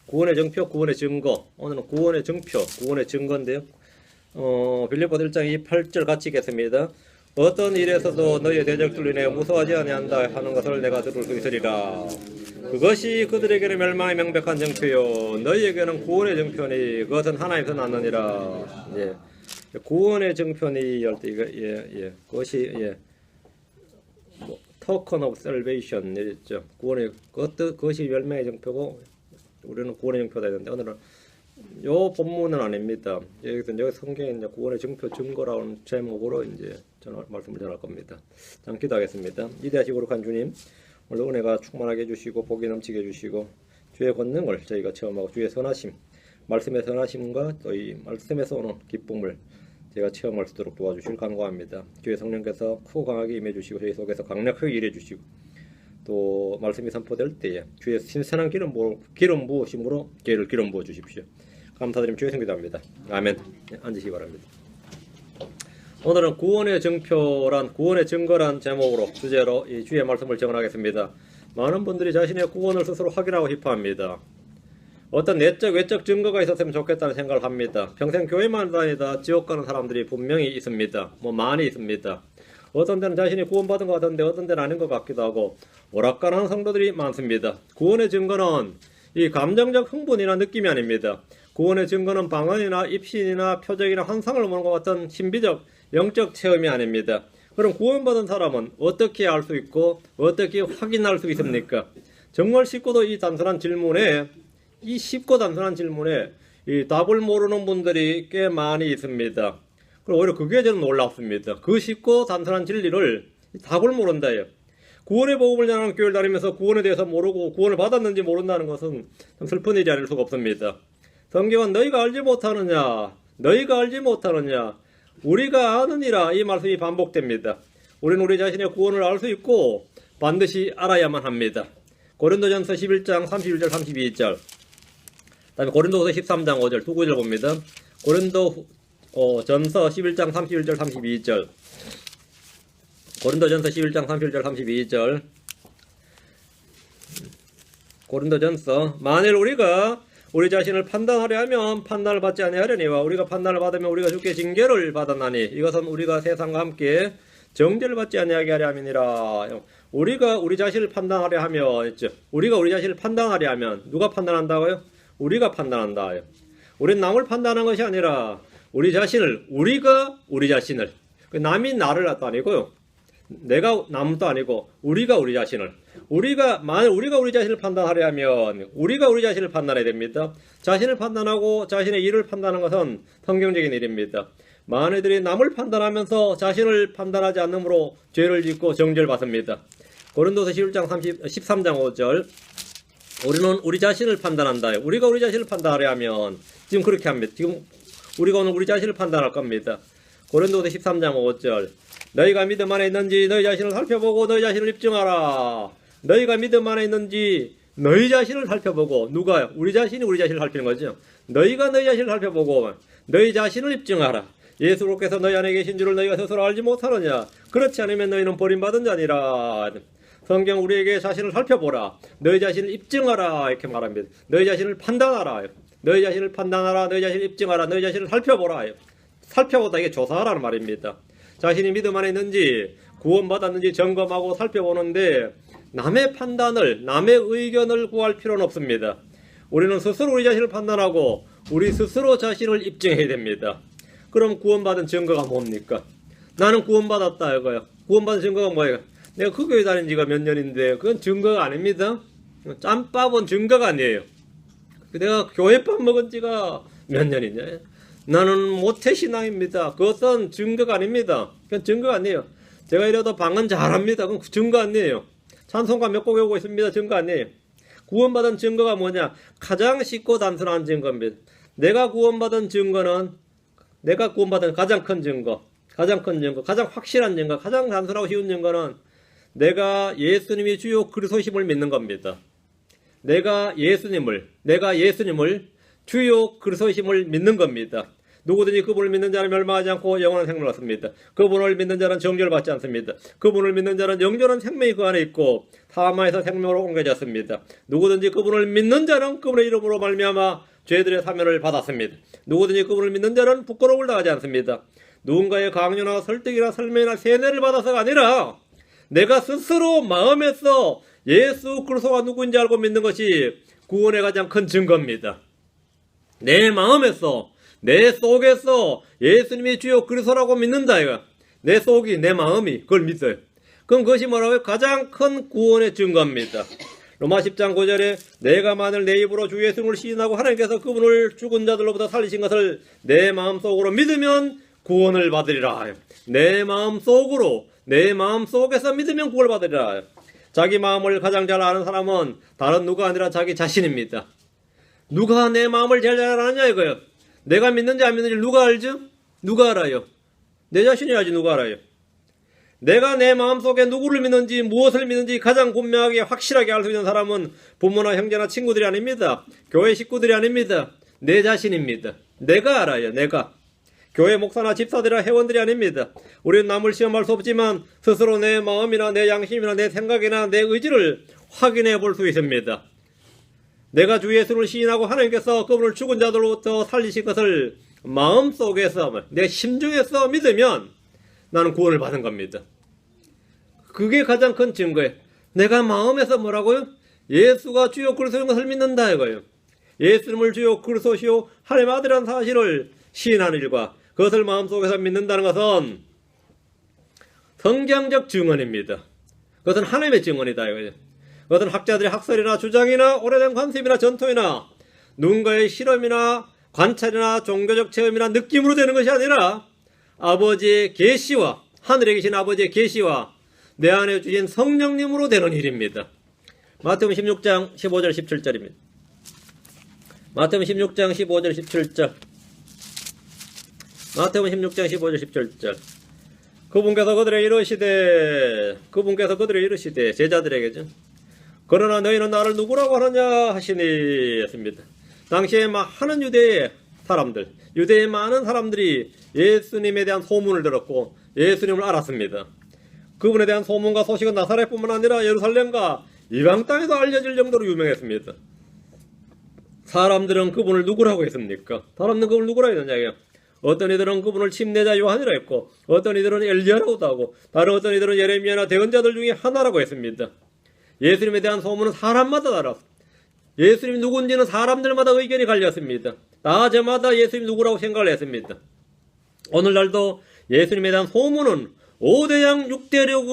구원의 정표, 구원의 증거. 오늘은 구원의 정표, 구원의 증거인데요. 빌립보서 1장 28절 같이 읽겠습니다. 어떤 일에서도 너희의 대적들로 인해 무서워하지 아니한다 하는 것을 내가 들을 수 있으리라. 그것이 그들에게는 멸망의 명백한 정표요 너희에게는 구원의 정표니 그것은 하나님에서 났느니라. 예. 구원의 정표니 할 때 이거 그것이 뭐, token of salvation 있죠. 구원의 그것이 멸망의 정표고 우리는 구원의 정표다 했는데 오늘은 요 본문은 아닙니다. 여기 성경에 이제 구원의 정표 증거라는 제목으로 이제 말씀을 전할 겁니다. 잠 기도하겠습니다. 위대하시고 거룩한 주님, 오늘 은혜가 충만하게 해주시고 복이 넘치게 해주시고 주의 권능을 저희가 체험하고 주의 선하심, 말씀의 선하심과 또 이 말씀에서 오는 기쁨을 제가 체험할 수 있도록 도와주시길 간구합니다. 주의 성령께서 크고 강하게 임해주시고 저희 속에서 강력하게 일해주시고 또 말씀이 선포될 때에 주의 신선한 기름 부으심으로 저희를 기름 부어 주십시오. 감사드리며 주의 성기도합니다. 아멘. 앉으시기 바랍니다. 오늘은 구원의 정표란 구원의 증거란 제목으로 주제로 이 주의 말씀을 정언하겠습니다. 많은 분들이 자신의 구원을 스스로 확인하고 싶어합니다. 어떤 내적 외적 증거가 있었으면 좋겠다는 생각을 합니다. 평생 교회만 다니다 지옥 가는 사람들이 분명히 있습니다. 많이 있습니다. 어떤 데는 자신이 구원받은 것 같은데 어떤 데는 아닌 것 같기도 하고 오락가는 성도들이 많습니다. 구원의 증거는 이 감정적 흥분이나 느낌이 아닙니다. 구원의 증거는 방언이나 입신이나 표적이나 환상을 보는 것 같은 신비적 영적 체험이 아닙니다. 그럼 구원받은 사람은 어떻게 알 수 있고 어떻게 확인할 수 있습니까? 정말 쉽고도 쉽고 단순한 질문에 이 답을 모르는 분들이 꽤 많이 있습니다. 그리고 오히려 그게 저는 놀랍습니다. 그 쉽고 단순한 진리를 답을 모른다요. 구원의 복음을 전하는 교회를 다니면서 구원에 대해서 모르고 구원을 받았는지 모른다는 것은 참 슬픈 일이 아닐 수가 없습니다. 성경은 너희가 알지 못하느냐 우리가 아느니라 이 말씀이 반복됩니다. 우리는 우리 자신의 구원을 알 수 있고 반드시 알아야만 합니다. 고린도전서 11장 31절 32절 다음에 고린도후서 13장 5절 두 구절 봅니다. 고린도전서 11장 31절 32절 고린도전서 11장 31절 32절 고린도전서 만일 우리가 우리 자신을 판단하려 하면 판단을 받지 아니하려니와 우리가 판단을 받으면 우리가 주께 징계를 받았나니 이것은 우리가 세상과 함께 정죄를 받지 아니하게 하려 함이니라. 우리가 우리 자신을 판단하려 하면 있죠. 우리가 우리 자신을 판단하려 하면 누가 판단한다고요? 우리가 판단한다. 우리는 남을 판단하는 것이 아니라 우리가 우리 자신을 남이 나를 또 아니고요. 내가 남도 아니고 우리가 우리 자신을 만약 우리가 우리 자신을 판단하려 하면 우리가 우리 자신을 판단해야 됩니다. 자신을 판단하고 자신의 일을 판단하는 것은 성경적인 일입니다. 많은 이들이 남을 판단하면서 자신을 판단하지 않으므로 죄를 짓고 정죄를 받습니다. 고린도서 11장 13장 5절 우리는 우리 자신을 판단한다. 우리가 우리 자신을 판단하려 하면 지금 그렇게 합니다. 지금 우리가 오늘 우리 자신을 판단할 겁니다. 고린도서 13장 5절 너희가 믿음 안에 있는지 너희 자신을 살펴보고 너희 자신을 입증하라. 너희가 믿음 안에 있는지 너희 자신을 살펴보고 누가요? 우리 자신이 우리 자신을 살피는 거죠. 너희가 너희 자신을 살펴보고 너희 자신을 입증하라. 예수께서 너희 안에 계신 줄을 너희가 스스로 알지 못하느냐. 그렇지 않으면 너희는 버림받은 자니라. 성경 우리에게 자신을 살펴보라. 너희 자신을 입증하라. 이렇게 말합니다. 너희 자신을 판단하라. 너희 자신을 판단하라. 너희 자신을 입증하라. 너희 자신을 살펴보라. 살펴보다 이게 조사하라는 말입니다. 자신이 믿음 안에 있는지 구원받았는지 점검하고 살펴보는데 남의 판단을 남의 의견을 구할 필요는 없습니다. 우리는 스스로 우리 자신을 판단하고 우리 스스로 자신을 입증해야 됩니다. 그럼 구원받은 증거가 뭡니까? 나는 구원받았다 이거요. 구원받은 증거가 뭐예요? 내가 그 교회 다닌 지가 몇 년인데 그건 증거가 아닙니다. 짬밥은 증거가 아니에요. 내가 교회밥 먹은 지가 몇 년이냐? 나는 모태신앙입니다. 그것은 증거가 아닙니다. 그건 증거가 아니에요. 제가 이래도 방언 잘합니다. 그건 증거 아니에요. 찬송가 몇 곡 외우고 있습니다. 증거 아니에요. 구원받은 증거가 뭐냐? 가장 쉽고 단순한 증거입니다. 내가 구원받은 가장 큰 증거, 가장 확실한 증거, 가장 단순하고 쉬운 증거는 내가 예수님이 주요 그리스도심을 믿는 겁니다. 내가 예수님을 주요 그리스도심을 믿는 겁니다. 누구든지 그분을 믿는 자는 멸망하지 않고 영원한 생명을 얻습니다. 그분을 믿는 자는 정죄를 받지 않습니다. 그분을 믿는 자는 영존한 생명이 그 안에 있고 사망에서 생명으로 옮겨졌습니다. 누구든지 그분을 믿는 자는 그분의 이름으로 말미암아 죄들의 사면을 받았습니다. 누구든지 그분을 믿는 자는 부끄러움을 당하지 않습니다. 누군가의 강요나 설득이나 설명이나 세뇌를 받아서가 아니라 내가 스스로 마음에서 예수 그리스도가 누구인지 알고 믿는 것이 구원의 가장 큰 증거입니다. 내 마음에서 내 속에서 예수님이 주요 그리스도라고 믿는다 이거. 내 속이 내 마음이 그걸 믿어요. 그럼 그것이 뭐라고요? 가장 큰 구원의 증거입니다. 로마 10장 9절에 내가 만일 내 입으로 주 예수님을 시인하고 하나님께서 그분을 죽은 자들로부터 살리신 것을 내 마음속으로 믿으면 구원을 받으리라. 내 마음속으로 내 마음속에서 믿으면 구원을 받으리라. 자기 마음을 가장 잘 아는 사람은 다른 누가 아니라 자기 자신입니다. 누가 내 마음을 제일 잘 아느냐 이거예요. 내가 믿는지 안 믿는지 누가 알죠? 누가 알아요? 내 자신이 알지 누가 알아요? 내가 내 마음속에 누구를 믿는지 무엇을 믿는지 가장 분명하게 확실하게 알 수 있는 사람은 부모나 형제나 친구들이 아닙니다. 교회 식구들이 아닙니다. 내 자신입니다. 내가 알아요. 내가. 교회 목사나 집사들이나 회원들이 아닙니다. 우리는 남을 시험할 수 없지만 스스로 내 마음이나 내 양심이나 내 생각이나 내 의지를 확인해 볼 수 있습니다. 내가 주 예수를 시인하고 하나님께서 그분을 죽은 자들로부터 살리신 것을 마음속에서 내 심중에서 믿으면 나는 구원을 받은 겁니다. 그게 가장 큰 증거예요. 내가 마음에서 뭐라고요? 예수가 주요 그리스도인 것을 믿는다 이거예요. 예수님을 주요 그리스도시요 하나님 아들이라는 사실을 시인하는 일과 그것을 마음속에서 믿는다는 것은 성경적 증언입니다. 그것은 하나님의 증언이다 이거예요. 그것은 학자들의 학설이나 주장이나 오래된 관습이나 전통이나 누군가의 실험이나 관찰이나 종교적 체험이나 느낌으로 되는 것이 아니라 아버지의 계시와 하늘에 계신 아버지의 계시와 내 안에 주신 성령님으로 되는 일입니다. 마태복음 16장 15절 17절입니다. 마태복음 16장 15절 17절. 마태복음 16장 15절 17절. 그분께서 그들에게 이르시되 제자들에게죠. 그러나 너희는 나를 누구라고 하느냐 하시니 했습니다. 당시에 많은 유대의 많은 사람들이 예수님에 대한 소문을 들었고 예수님을 알았습니다. 그분에 대한 소문과 소식은 나사렛뿐만 아니라 예루살렘과 이방 땅에도 알려질 정도로 유명했습니다. 사람들은 그분을 누구라고 했습니까? 사람들은 그분을 누구라고 했느냐고요? 어떤 이들은 그분을 침례자 요한이라 했고 어떤 이들은 엘리야라고도 하고 다른 어떤 이들은 예레미야나 대언자들 중에 하나라고 했습니다. 예수님에 대한 소문은 사람마다 달랐습니다. 예수님이 누군지는 사람들마다 의견이 갈렸습니다. 다 저마다 예수님이 누구라고 생각을 했습니다. 오늘날도 예수님에 대한 소문은 5대양 6대주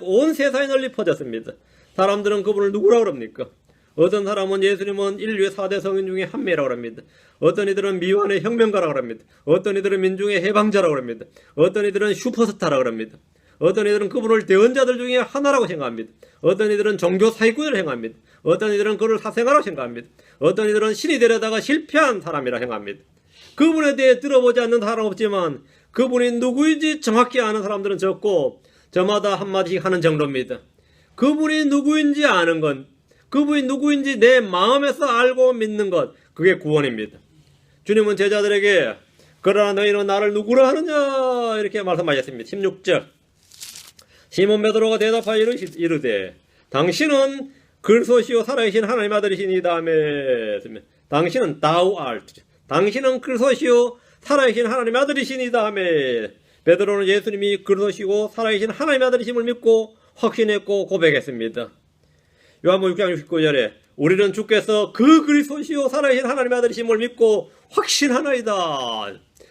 온 세상에 널리 퍼졌습니다. 사람들은 그분을 누구라고 합니까? 어떤 사람은 예수님은 인류의 4대 성인 중에 한 명이라고 합니다. 어떤 이들은 미완의 혁명가라고 합니다. 어떤 이들은 민중의 해방자라고 합니다. 어떤 이들은 슈퍼스타라고 합니다. 어떤 이들은 그분을 대언자들 중에 하나라고 생각합니다. 어떤 이들은 종교 사기꾼이라고 생각합니다. 어떤 이들은 그를 사생아라고 생각합니다. 어떤 이들은 신이 되려다가 실패한 사람이라고 생각합니다. 그분에 대해 들어보지 않는 사람은 없지만 그분이 누구인지 정확히 아는 사람들은 적고 저마다 한마디씩 하는 정도입니다. 그분이 누구인지 아는 건, 그분이 누구인지 내 마음에서 알고 믿는 것, 그게 구원입니다. 주님은 제자들에게 그러나 너희는 나를 누구라 하느냐 이렇게 말씀하셨습니다. 16절. 시몬 베드로가 대답하여 이르되 당신은 그리스도시요 살아계신 하나님 아들이시니이다 하며 당신은 thou art, 당신은 그리스도시요 살아계신 하나님 아들이시니이다 하며 베드로는 예수님이 그리스도시고 살아계신 하나님 아들이심을 믿고 확신했고 고백했습니다. 요한복음 6장 69절에 우리는 주께서 그 그리스도시요 살아계신 하나님 아들이심을 믿고 확신하나이다.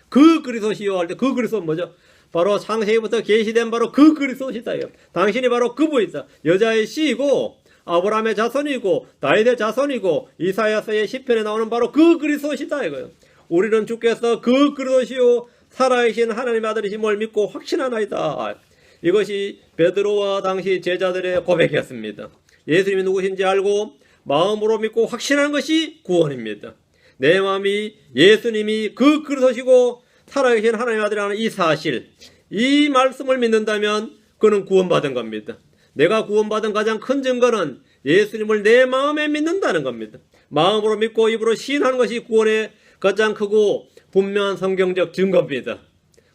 그 그리스도시요 할 때 그 그리스도는 뭐죠? 바로 창세기부터 계시된 바로 그 그리스도시다. 당신이 바로 그분이다. 여자의 씨이고 아브라함의 자손이고 다윗의 자손이고 이사야서의 시편에 나오는 바로 그 그리스도시다 이거예요. 우리는 주께서 그 그리스도시요 살아계신 하나님의 아들이심을 믿고 확신하나이다. 이것이 베드로와 당시 제자들의 고백이었습니다. 예수님이 누구신지 알고 마음으로 믿고 확신하는 것이 구원입니다. 내 마음이 예수님이 그 그리스도시고 살아계신 하나님의 아들이라는 이 사실, 이 말씀을 믿는다면 그는 구원받은 겁니다. 내가 구원받은 가장 큰 증거는 예수님을 내 마음에 믿는다는 겁니다. 마음으로 믿고 입으로 시인하는 것이 구원의 가장 크고 분명한 성경적 증거입니다.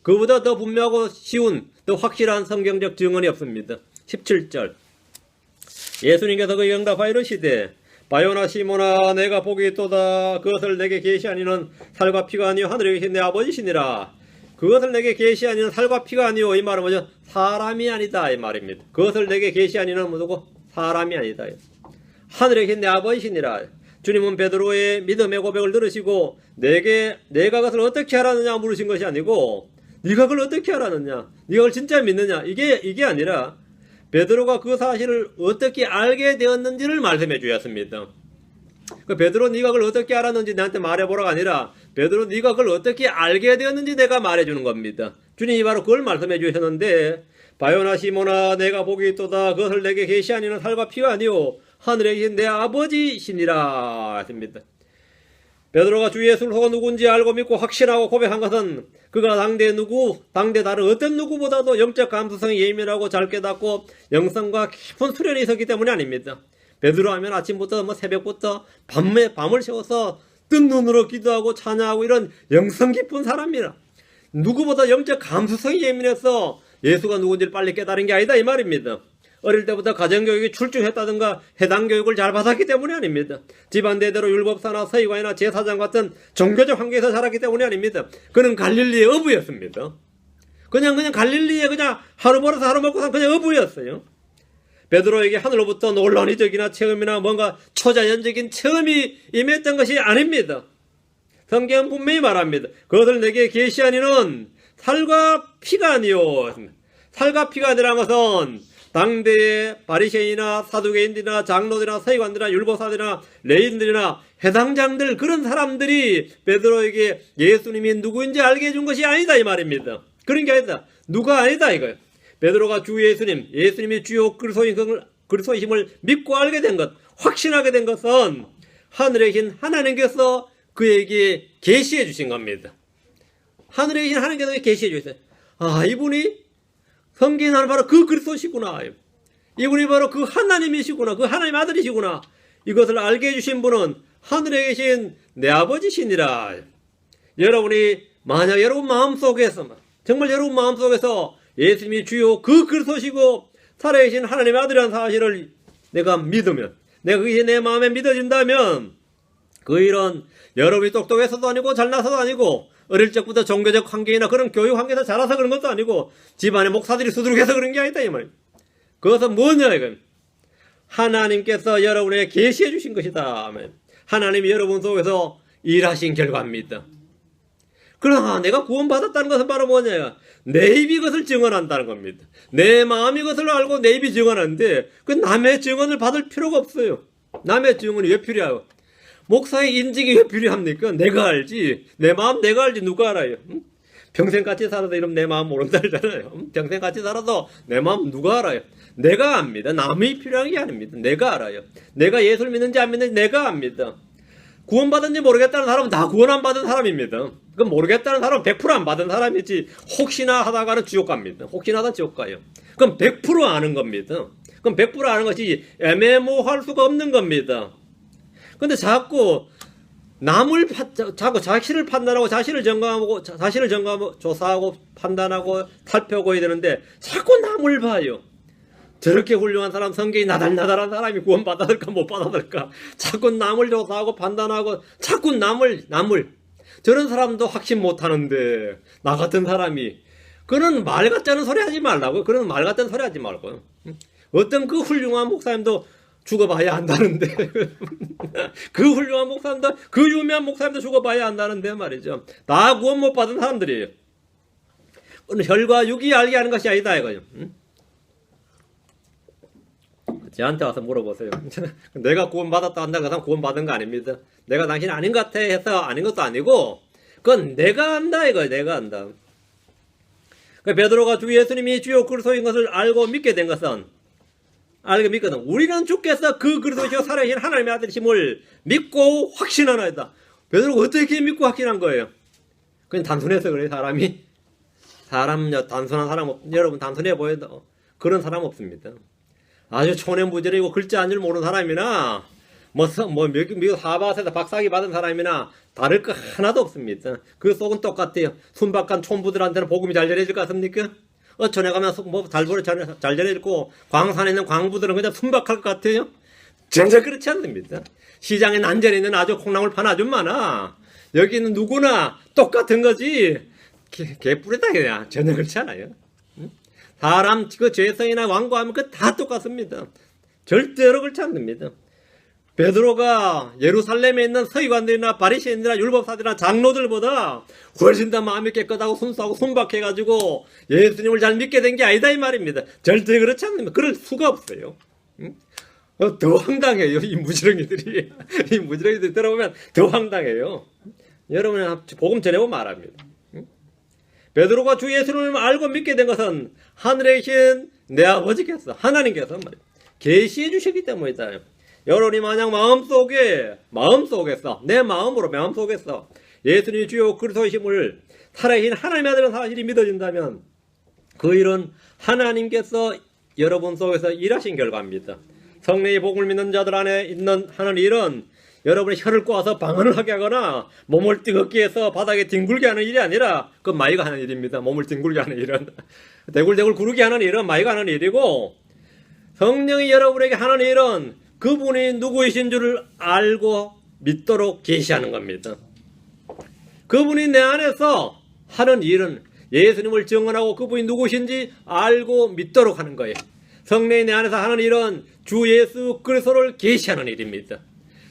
그보다 더 분명하고 쉬운, 더 확실한 성경적 증언이 없습니다. 17절. 예수님께서 그에게 응답하여 이르시되 바요나 시몬아 내가 복이 있도다. 그것을 내게 계시한 이는 살과 피가 아니요 하늘에 계신 내 아버지시니라. 그것을 내게 계시한 이는 살과 피가 아니요, 이 말은 뭐죠? 사람이 아니다 이 말입니다. 그것을 내게 계시한 이는 뭐고? 사람이 아니다. 하늘에 계신 내 아버지시니라. 주님은 베드로의 믿음의 고백을 들으시고 내가 그것을 어떻게 하라느냐 물으신 것이 아니고 네가 그걸 어떻게 하라느냐, 네가 그걸 진짜 믿느냐, 이게 아니라 베드로가 그 사실을 어떻게 알게 되었는지를 말씀해 주셨습니다. 그 베드로 네가 그걸 어떻게 알았는지 나한테 말해보라가 아니라 베드로 네가 그걸 어떻게 알게 되었는지 내가 말해주는 겁니다. 주님이 바로 그걸 말씀해 주셨는데 바요나 시몬아 내가 복이 있도다. 그것을 내게 계시한 이는 살과 피가 아니오 하늘에 계신 내 아버지시니라 했습니다. 베드로가 주 예수를 속아 누군지 알고 믿고 확신하고 고백한 것은 그가 당대 다른 어떤 누구보다도 영적 감수성이 예민하고 잘 깨닫고 영성과 깊은 수련이 있었기 때문이 아닙니다. 베드로 하면 아침부터 새벽부터 밤을 새워서 뜬 눈으로 기도하고 찬양하고 이런 영성 깊은 사람이라. 누구보다 영적 감수성이 예민해서 예수가 누군지를 빨리 깨달은 게 아니다 이 말입니다. 어릴 때부터 가정교육이 출중했다든가 해당 교육을 잘 받았기 때문이 아닙니다. 집안 대대로 율법사나 서기관이나 제사장 같은 종교적 환경에서 자랐기 때문이 아닙니다. 그는 갈릴리의 어부였습니다. 그냥 갈릴리에 그냥 하루 벌어서 하루 먹고 산 그냥 어부였어요. 베드로에게 하늘로부터 놀라운 이적이나 체험이나 뭔가 초자연적인 체험이 임했던 것이 아닙니다. 성경은 분명히 말합니다. 그것을 내게 계시한 이는 살과 피가 아니요. 살과 피가 아니라는 것은 당대의 바리새인이나 사두개인들이나 장로들이나 서기관들이나 율법사들이나 레인들이나 해당장들 그런 사람들이 베드로에게 예수님이 누구인지 알게 해준 것이 아니다 이 말입니다. 그런 게 아니다. 누가 아니다 이거예요. 베드로가 주 예수님이 주요 그리스도이심을 믿고 알게 된 것, 확신하게 된 것은 하늘에 계신 하나님께서 그에게 계시해 주신 겁니다. 하늘에 계신 하나님께서 계시해 주셨어요. 아, 이분이 성경하는 바로 그 그리스도시구나. 이분이 바로 그 하나님이시구나. 그 하나님 아들이시구나. 이것을 알게 해주신 분은 하늘에 계신 내 아버지시니라. 여러분이 만약 여러분 마음속에서 정말 여러분 마음속에서 예수님이 주요 그 그리스도시고 살아계신 하나님의 아들이라는 사실을 내가 믿으면, 내가 그게 내 마음에 믿어진다면 그 일은 여러분이 똑똑해서도 아니고 잘나서도 아니고 어릴 적부터 종교적 환경이나 그런 교육 환경에서 자라서 그런 것도 아니고 집안에 목사들이 수두룩해서 그런 게 아니다 이 말이에요. 그것은 뭐냐 이건 하나님께서 여러분에게 계시해 주신 것이다. 하나님이 여러분 속에서 일하신 결과입니다. 그러나 내가 구원받았다는 것은 바로 뭐냐, 내 입이 그것을 증언한다는 겁니다. 내 마음이 그것을 알고 내 입이 증언하는데 그 남의 증언을 받을 필요가 없어요. 남의 증언이 왜 필요해요? 목사의 인증이 왜 필요합니까? 내가 알지. 내 마음 내가 알지 누가 알아요? 평생 같이 살아도 이러면 내 마음 모른다 그러잖아요. 평생 같이 살아도 내 마음 누가 알아요? 내가 압니다. 남이 필요한 게 아닙니다. 내가 알아요. 내가 예수를 믿는지 안 믿는지 내가 압니다. 구원받은지 모르겠다는 사람은 다 구원 안 받은 사람입니다. 그럼 모르겠다는 사람은 100% 안 받은 사람이지 혹시나 하다가는 지옥 갑니다. 혹시나 하다 지옥 가요. 그럼 100% 아는 겁니다. 그럼 100% 아는 것이 애매모호할 수가 없는 겁니다. 근데 자꾸 자꾸 자신을 판단하고 자신을 점검하고 조사하고 판단하고 살펴보야 되는데 자꾸 남을 봐요. 저렇게 훌륭한 사람, 성경이 나달나달한 사람이 구원 받아들까 못 받아들까 자꾸 남을 조사하고 판단하고 자꾸 남을 저런 사람도 확신 못하는데 나 같은 사람이 그런 말 같지 않은 소리 하지 말라고. 그런 말 같은 소리 하지 말고. 어떤 그 훌륭한 목사님도 죽어봐야 한다는데 그 훌륭한 목사님도 그 유명한 목사님도 죽어봐야 한다는데 말이죠. 다 구원 못 받은 사람들이에요. 혈과 육이 알게 하는 것이 아니다 이거요. 저한테 와서 물어보세요. 내가 구원 받았다 한다는 것은 구원 받은 거 아닙니다. 내가 당신 아닌 것 같아 해서 아닌 것도 아니고 그건 내가 안다 이거예요. 내가 안다. 베드로가 주 예수님이 주요 그리스도인 것을 알고 믿게 된 것은 알게 믿거든. 우리는 주께서 그 그리스도시요 살아계신 하나님의 아들이심을 믿고 확신하나이다. 베드로가 어떻게 믿고 확신한 거예요? 그냥 단순해서 그래요. 단순한 사람 여러분 단순해 보여도 그런 사람 없습니다. 아주 초년부지이고 글자 한 줄 모르는 사람이나 미국 하버드에서 박사학위 받은 사람이나 다를 거 하나도 없습니다. 그 속은 똑같아요. 순박한 촌부들한테는 복음이 잘 전해질 것 같습니까? 어촌에 가면 잘 전해지고 광산에 있는 광부들은 그냥 순박할 것 같아요. 전혀 그렇지 않습니다. 시장에 난전에 있는 아주 콩나물 파는 아줌마나 여기는 누구나 똑같은 거지 개뿔이다 그냥 전혀 그렇지 않아요. 사람 그 죄성이나 완고하면 그 다 똑같습니다. 절대로 그렇지 않습니다. 베드로가 예루살렘에 있는 서기관들이나 바리새인들이나 율법사들이나 장로들보다 훨씬 더 마음이 깨끗하고 순수하고 순박해가지고 예수님을 잘 믿게 된 게 아니다 이 말입니다. 절대 그렇지 않습니다. 그럴 수가 없어요. 더 황당해요. 이 무지렁이들이 들어보면 더 황당해요. 여러분은 복음 전해보면 말합니다. 베드로가 주 예수님을 알고 믿게 된 것은 하늘에 계신 내 아버지께서 하나님께서 말이에요. 계시해 주시기 때문이다. 여러분이 만약 마음속에서 내 마음속에서 예수님이 주요 그리스도이심을 살아계신 하나님의 아들은 사실이 믿어진다면 그 일은 하나님께서 여러분 속에서 일하신 결과입니다. 성령의 복음을 믿는 자들 안에 하는 일은 여러분이 혀를 꼬아서 방언을 하게 하거나 몸을 뜨겁게 해서 바닥에 뒹굴게 하는 일이 아니라 그건 마이가 하는 일입니다. 몸을 뒹굴게 하는 일은 대굴대굴 구르게 하는 일은 마이가 하는 일이고 성령이 여러분에게 하는 일은 그분이 누구이신 줄을 알고 믿도록 계시하는 겁니다. 그분이 내 안에서 하는 일은 예수님을 증언하고 그분이 누구신지 알고 믿도록 하는 거예요. 성령이 내 안에서 하는 일은 주 예수 그리스도를 계시하는 일입니다.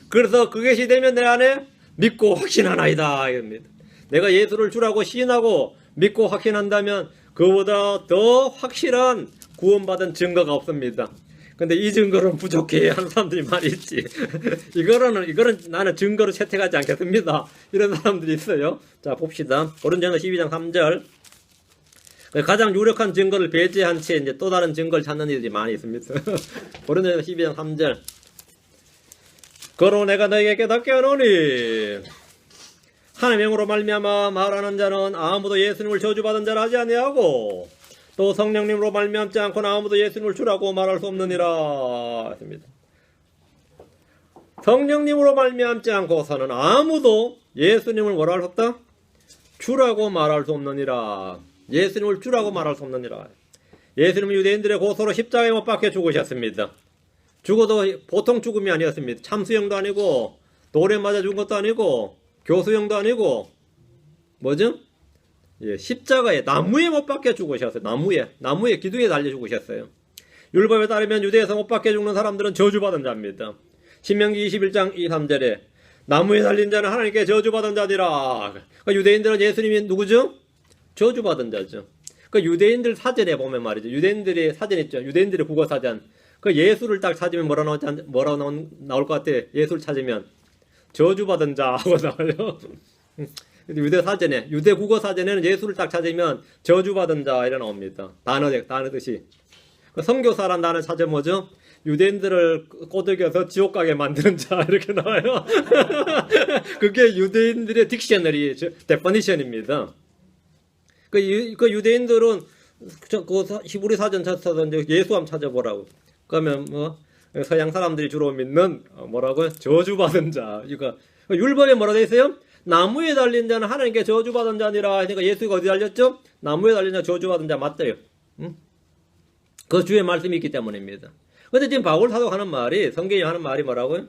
그래서 그것이 되면 내 안에 믿고 확신하나이다 이겁니다. 내가 예수를 주라고 시인하고 믿고 확신한다면 그보다 더 확실한 구원받은 증거가 없습니다. 근데 이 증거는 부족해 하는 사람들이 많이 있지. 이거는 나는 증거로 채택하지 않겠습니다. 이런 사람들이 있어요. 자 봅시다. 고린도전서 12장 3절. 가장 유력한 증거를 배제한 채 이제 또 다른 증거를 찾는 일들이 많이 있습니다. 고린도전서 12장 3절. 그러므로 내가 너에게 깨닫게 하노니 하나님의 영으로 말미암아 말하는 자는 아무도 예수님을 저주받은 자라 하지 아니하고 또 성령님으로 말미암지 않고는 아무도 예수님을 주라고 말할 수 없느니라 했습니다. 성령님으로 말미암지 않고서는 아무도 예수님을 뭐라 할 수 없다? 주라고 말할 수 없느니라. 예수님을 주라고 말할 수 없느니라. 예수님은 유대인들의 고소로 십자가에 못 박혀 죽으셨습니다. 죽어도 보통 죽음이 아니었습니다. 참수형도 아니고 돌에 맞아 죽은 것도 아니고 교수형도 아니고 뭐죠? 예, 십자가에 나무에 못 박혀 죽으셨어요. 나무에 기둥에 달려 죽으셨어요. 율법에 따르면 유대에서 못 박혀 죽는 사람들은 저주받은 자입니다. 신명기 21장 2, 3절에 나무에 달린 자는 하나님께 저주받은 자니라. 그러니까 유대인들은 예수님이 누구죠? 저주받은 자죠. 그러니까 유대인들 사전에 보면 말이죠. 유대인들의 사전 있죠. 유대인들의 국어 사전. 그 예수를 딱 찾으면 뭐라고 나올 것 같아? 예수를 찾으면 저주받은 자 하고 나와요. 유대 사전에, 유대 국어 사전에는 예수를 딱 찾으면 저주받은 자 이래 나옵니다. 단어 뜻이. 선교사란 단어 찾으면 뭐죠? 유대인들을 꼬드겨서 지옥 가게 만드는 자 이렇게 나와요. 그게 유대인들의 딕셔너리 데퍼니션입니다. 그 유대인들은 그 히브리 사전 찾아서 이제 예수 한번 찾아보라고. 그러면 뭐 서양 사람들이 주로 믿는 뭐라고요? 저주받은 자. 이거 율법에 뭐라 돼 있어요? 나무에 달린 자는 하나님께 저주받은 자니라. 그러니까 예수가 어디 달렸죠? 나무에 달린 자 저주받은 자 맞대요. 응? 그 주의 말씀이 있기 때문입니다. 근데 지금 바울 사도가 하는 말이, 성경이 하는 말이 뭐라고요?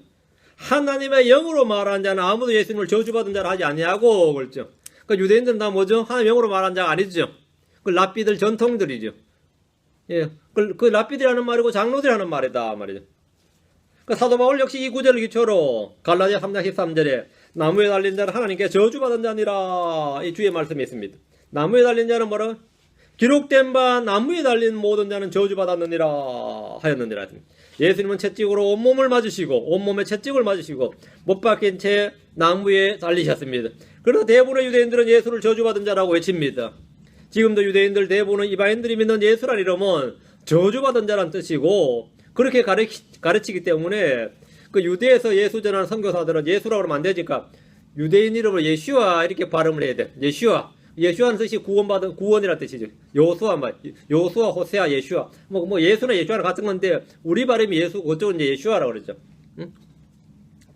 하나님의 영으로 말하는 자는 아무도 예수님을 저주받은 자라 하지 아니하고 그랬죠. 그러니까 유대인들은 다 뭐죠? 하나님의 영으로 말하는 자가 아니죠. 그 랍비들 전통들이죠. 예, 그 랍비들이 하는 말이고 장로들이 하는 말이다 말이죠. 그 사도 바울 역시 이 구절을 기초로 갈라디아 3장 13절에 나무에 달린 자는 하나님께 저주받은 자니라 이 주의 말씀이 있습니다. 나무에 달린 자는 뭐라? 기록된 바 나무에 달린 모든 자는 저주받았느니라 하였느니라. 예수님은 채찍으로 온몸을 맞으시고 온몸에 채찍을 맞으시고 못 박힌 채 나무에 달리셨습니다. 그래서 대부분의 유대인들은 예수를 저주받은 자라고 외칩니다. 지금도 유대인들 대부분은 이방인들이 믿는 예수란 이름은 저주받은 자란 뜻이고 그렇게 가르치기 때문에 그 유대에서 예수 전하는 선교사들은 예수라고 하면 안 되니까 유대인 이름을 예슈아 이렇게 발음을 해야 돼. 예슈아는 뜻이 구원이라는 뜻이죠. 요수아, 호세아, 예슈아. 뭐 예수나 예슈아랑 같은 건데 우리 발음이 예수, 그쪽은 이제 예슈아라고 그러죠. 응?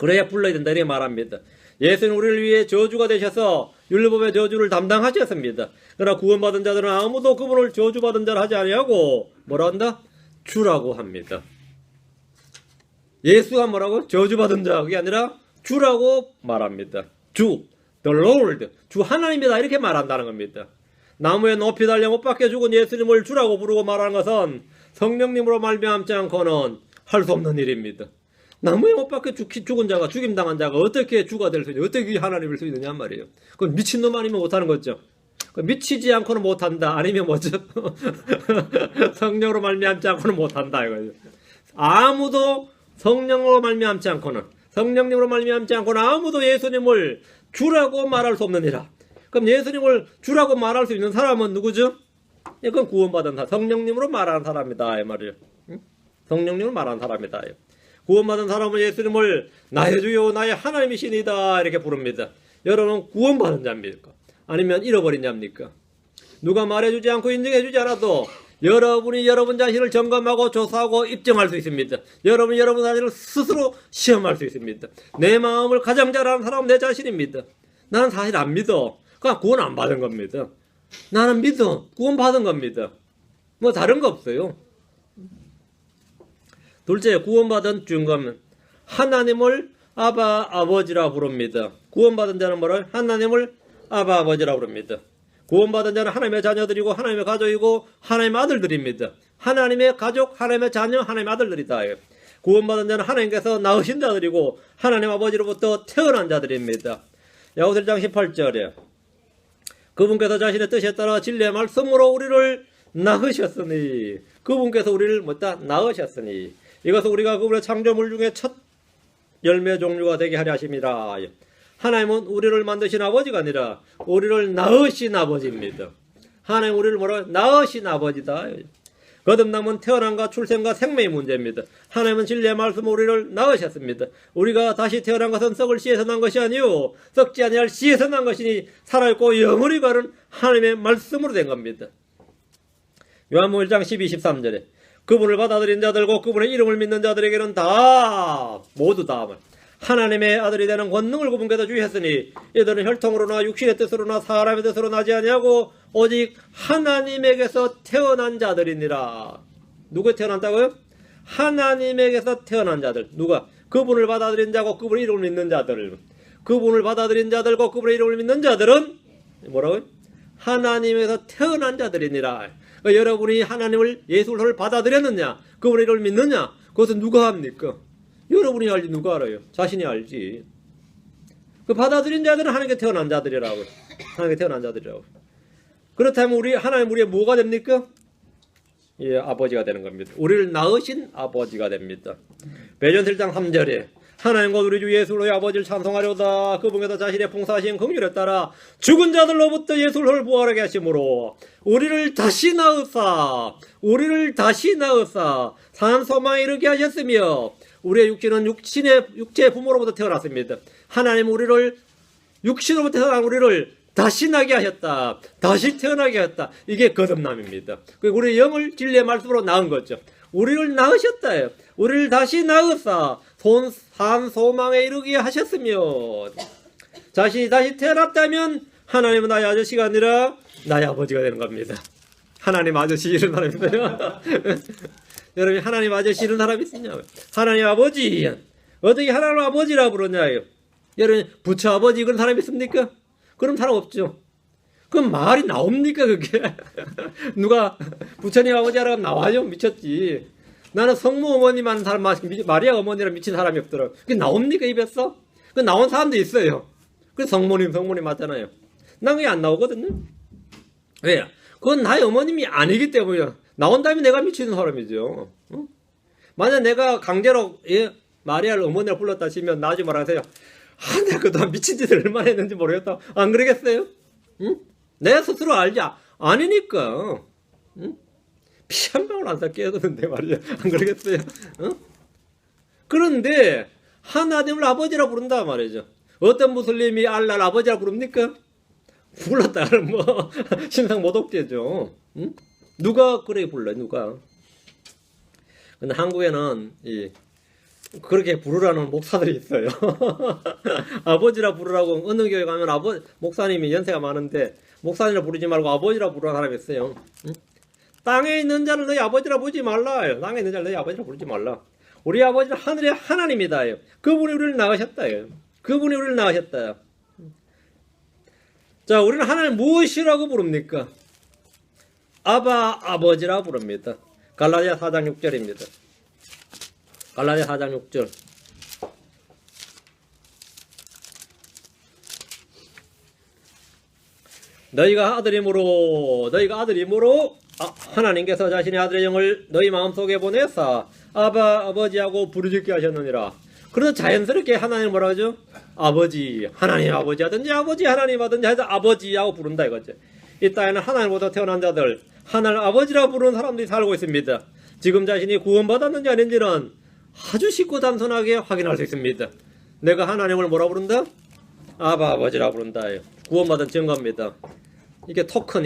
그래야 불러야 된다 이렇게 말합니다. 예수는 우리를 위해 저주가 되셔서 율법의 저주를 담당하셨습니다. 그러나 구원받은 자들은 아무도 그분을 저주받은 자를 하지 아니하고 뭐라 한다? 주라고 합니다. 예수가 뭐라고? 저주받은 자, 그게 아니라 주라고 말합니다. 주, the Lord, 주 하나님이다 이렇게 말한다는 겁니다. 나무에 높이 달려 못 박혀 죽은 예수님을 주라고 부르고 말하는 것은 성령님으로 말미암지 않고는 할 수 없는 일입니다. 나무에 못 박혀 죽은 자가, 죽임당한 자가 어떻게 주가 될 수 있냐, 어떻게 하나님일 수 있느냐 말이에요. 그건 미친놈 아니면 못하는 거죠. 미치지 않고는 못한다. 아니면 뭐죠? 성령으로 말미암지 않고는 못한다 이거죠. 아무도 성령으로 말미암지 않고는, 성령님으로 말미암지 않고는 아무도 예수님을 주라고 말할 수 없느니라. 그럼 예수님을 주라고 말할 수 있는 사람은 누구죠? 그건 구원받은 사람, 성령님으로 말하는 사람이다 이 말이에요. 성령님으로 말하는 사람이다. 구원받은 사람은 예수님을 나의 주요 나의 하나님이시니다 이렇게 부릅니다. 여러분은 구원받은 자입니까? 아니면 잃어버린 자입니까? 누가 말해주지 않고 인정해주지 않아도 여러분이 여러분 자신을 점검하고 조사하고 입증할 수 있습니다. 여러분이 여러분 자신을 스스로 시험할 수 있습니다. 내 마음을 가장 잘 아는 사람은 내 자신입니다. 나는 사실 안 믿어. 그냥 구원 안 받은 겁니다. 나는 믿어. 구원 받은 겁니다. 뭐 다른 거 없어요. 둘째, 구원받은 증거는 하나님을 아바 아버지라 부릅니다. 구원받은 자는 뭐라? 하나님을 아바 아버지라 부릅니다. 구원받은 자는 하나님의 자녀들이고 하나님의 가족이고 하나님의 아들들입니다. 하나님의 가족, 하나님의 자녀, 하나님의 아들들이다. 구원받은 자는 하나님께서 낳으신 자들이고 하나님 아버지로부터 태어난 자들입니다. 야고보서 1장 18절에 그분께서 자신의 뜻에 따라 진리의 말씀으로 우리를 낳으셨으니, 그분께서 우리를 뭐다? 낳으셨으니 이것은 우리가 그분의 창조물 중에 첫 열매 종류가 되게 하려 하심이라. 하나님은 우리를 만드신 아버지가 아니라 우리를 낳으신 아버지입니다. 하나님 우리를 뭐라? 낳으신 아버지다. 거듭남은 태어남과 출생과 생명의 문제입니다. 하나님은 진리의 말씀으로 우리를 낳으셨습니다. 우리가 다시 태어난 것은 썩을 씨에서 난 것이 아니요 썩지 아니할 씨에서 난 것이니 살아있고 영원히 가는 하나님의 말씀으로 된 겁니다. 요한복음 1장 12, 13절에 그분을 받아들인 자들과 그분의 이름을 믿는 자들에게는 다 모두 다 하나님의 아들이 되는 권능을 그분께서 주셨으니 이들은 혈통으로나 육신의 뜻으로나 사람의 뜻으로 나지 아니하고 오직 하나님에게서 태어난 자들이니라. 누가 태어난다고요? 하나님에게서 태어난 자들. 누가? 그분을 받아들인 자고 그분의 이름을 믿는 자들. 그분을 받아들인 자들과 그분의 이름을 믿는 자들은 뭐라고요? 하나님에게서 태어난 자들이니라. 그러니까 여러분이 하나님을 예수를 받아들였느냐, 그분의 이름을 믿느냐, 그것은 누가 합니까? 여러분이 알지 누가 알아요? 자신이 알지. 그 받아들인 자들은 하나님께 태어난 자들이라고. 하나님께 태어난 자들이라고. 그렇다면 하나님 우리의 뭐가 됩니까? 예, 아버지가 되는 겁니다. 우리를 낳으신 아버지가 됩니다. 베드로전서 1장 3절에 하나님과 우리 주 예수로의 아버지를 찬송하려다 그분께서 자신의 봉사하신 긍휼에 따라 죽은 자들로부터 예수를 부활하게 하심으로 우리를 다시 낳으사 산 소망에 이르게 하셨으며 우리의 육신은 육체의 부모로부터 태어났습니다. 하나님 우리를 육신으로부터 태어난 우리를 다시 나게 하셨다. 다시 태어나게 하셨다. 이게 거듭남입니다. 우리의 영을 진리의 말씀으로 낳은 거죠. 우리를 낳으셨다. 우리를 다시 낳으사 산 소망에 이르게 하셨으며 자신이 다시 태어났다면 하나님은 나의 아저씨가 아니라 나의 아버지가 되는 겁니다. 하나님 아저씨 이런 사람 있어요? 여러분 하나님 아저씨 이런 사람 있으냐고요? 하나님 아버지 어떻게 하나님 아버지라 부르냐요? 여러분 부처 아버지 그런 사람 있습니까? 그런 사람 없죠. 그럼 말이 나옵니까 그게? 누가 부처님 아버지 하라고 나와요? 미쳤지. 나는 성모 어머님 하는 사람 마리아 어머니랑 미친 사람이 없더라고. 그게 나옵니까 입에서? 그 나온 사람도 있어요. 그 성모님 맞잖아요. 난 그게 안 나오거든요. 왜? 그건 나의 어머님이 아니기 때문이야. 나온다면 내가 미치는 사람이죠. 어? 만약 내가 강제로 마리아를 어머니라 불렀다 치면 나중에 말하세요. 내가 그동안 미친 짓을 얼마나 했는지 모르겠다. 안 그러겠어요? 응? 내 스스로 알지 아니니까. 응? 피 한 방울 안 洒게 하던데 말이야. 안 그러겠어요? 어? 그런데 하나님을 아버지라 부른다 말이죠. 어떤 무슬림이 알라를 아버지라 부릅니까? 불렀다가는 뭐 신상 모독죄죠. 응? 누가 그래 불러 누가? 근데 한국에는 그렇게 부르라는 목사들이 있어요. 아버지라 부르라고 어느 교회 가면 목사님이 연세가 많은데 목사님이라 부르지 말고 아버지라 부르는 사람이 있어요. 응? 땅에 있는 자를 너희 아버지라 부르지 말라. 땅에 있는 자를 너희 아버지라 부르지 말라. 우리 아버지는 하늘의 하나님이다. 그분이 우리를 낳으셨다. 그분이 우리를 낳으셨다. 자, 우리는 하나님 무엇이라고 부릅니까? 아버지라 부릅니다. 갈라디아 4장 6절입니다. 갈라디아 4장 6절. 너희가 아들이므로 하나님께서 자신의 아들의 영을 너희 마음속에 보내사 아버지하고 부르짖게 하셨느니라. 그래서 자연스럽게 하나님 뭐라 하죠? 아버지, 하나님 아버지 하든지 아버지 하나님 하든지 해서 아버지하고 부른다 이거죠. 이 땅에는 하나님보다 태어난 자들, 하나님 아버지라 부르는 사람들이 살고 있습니다. 지금 자신이 구원받았는지 아닌지는 아주 쉽고 단순하게 확인할 수 있습니다. 내가 하나님을 뭐라 부른다? 아버지라 부른다. 구원받은 증거입니다. 이게 토큰.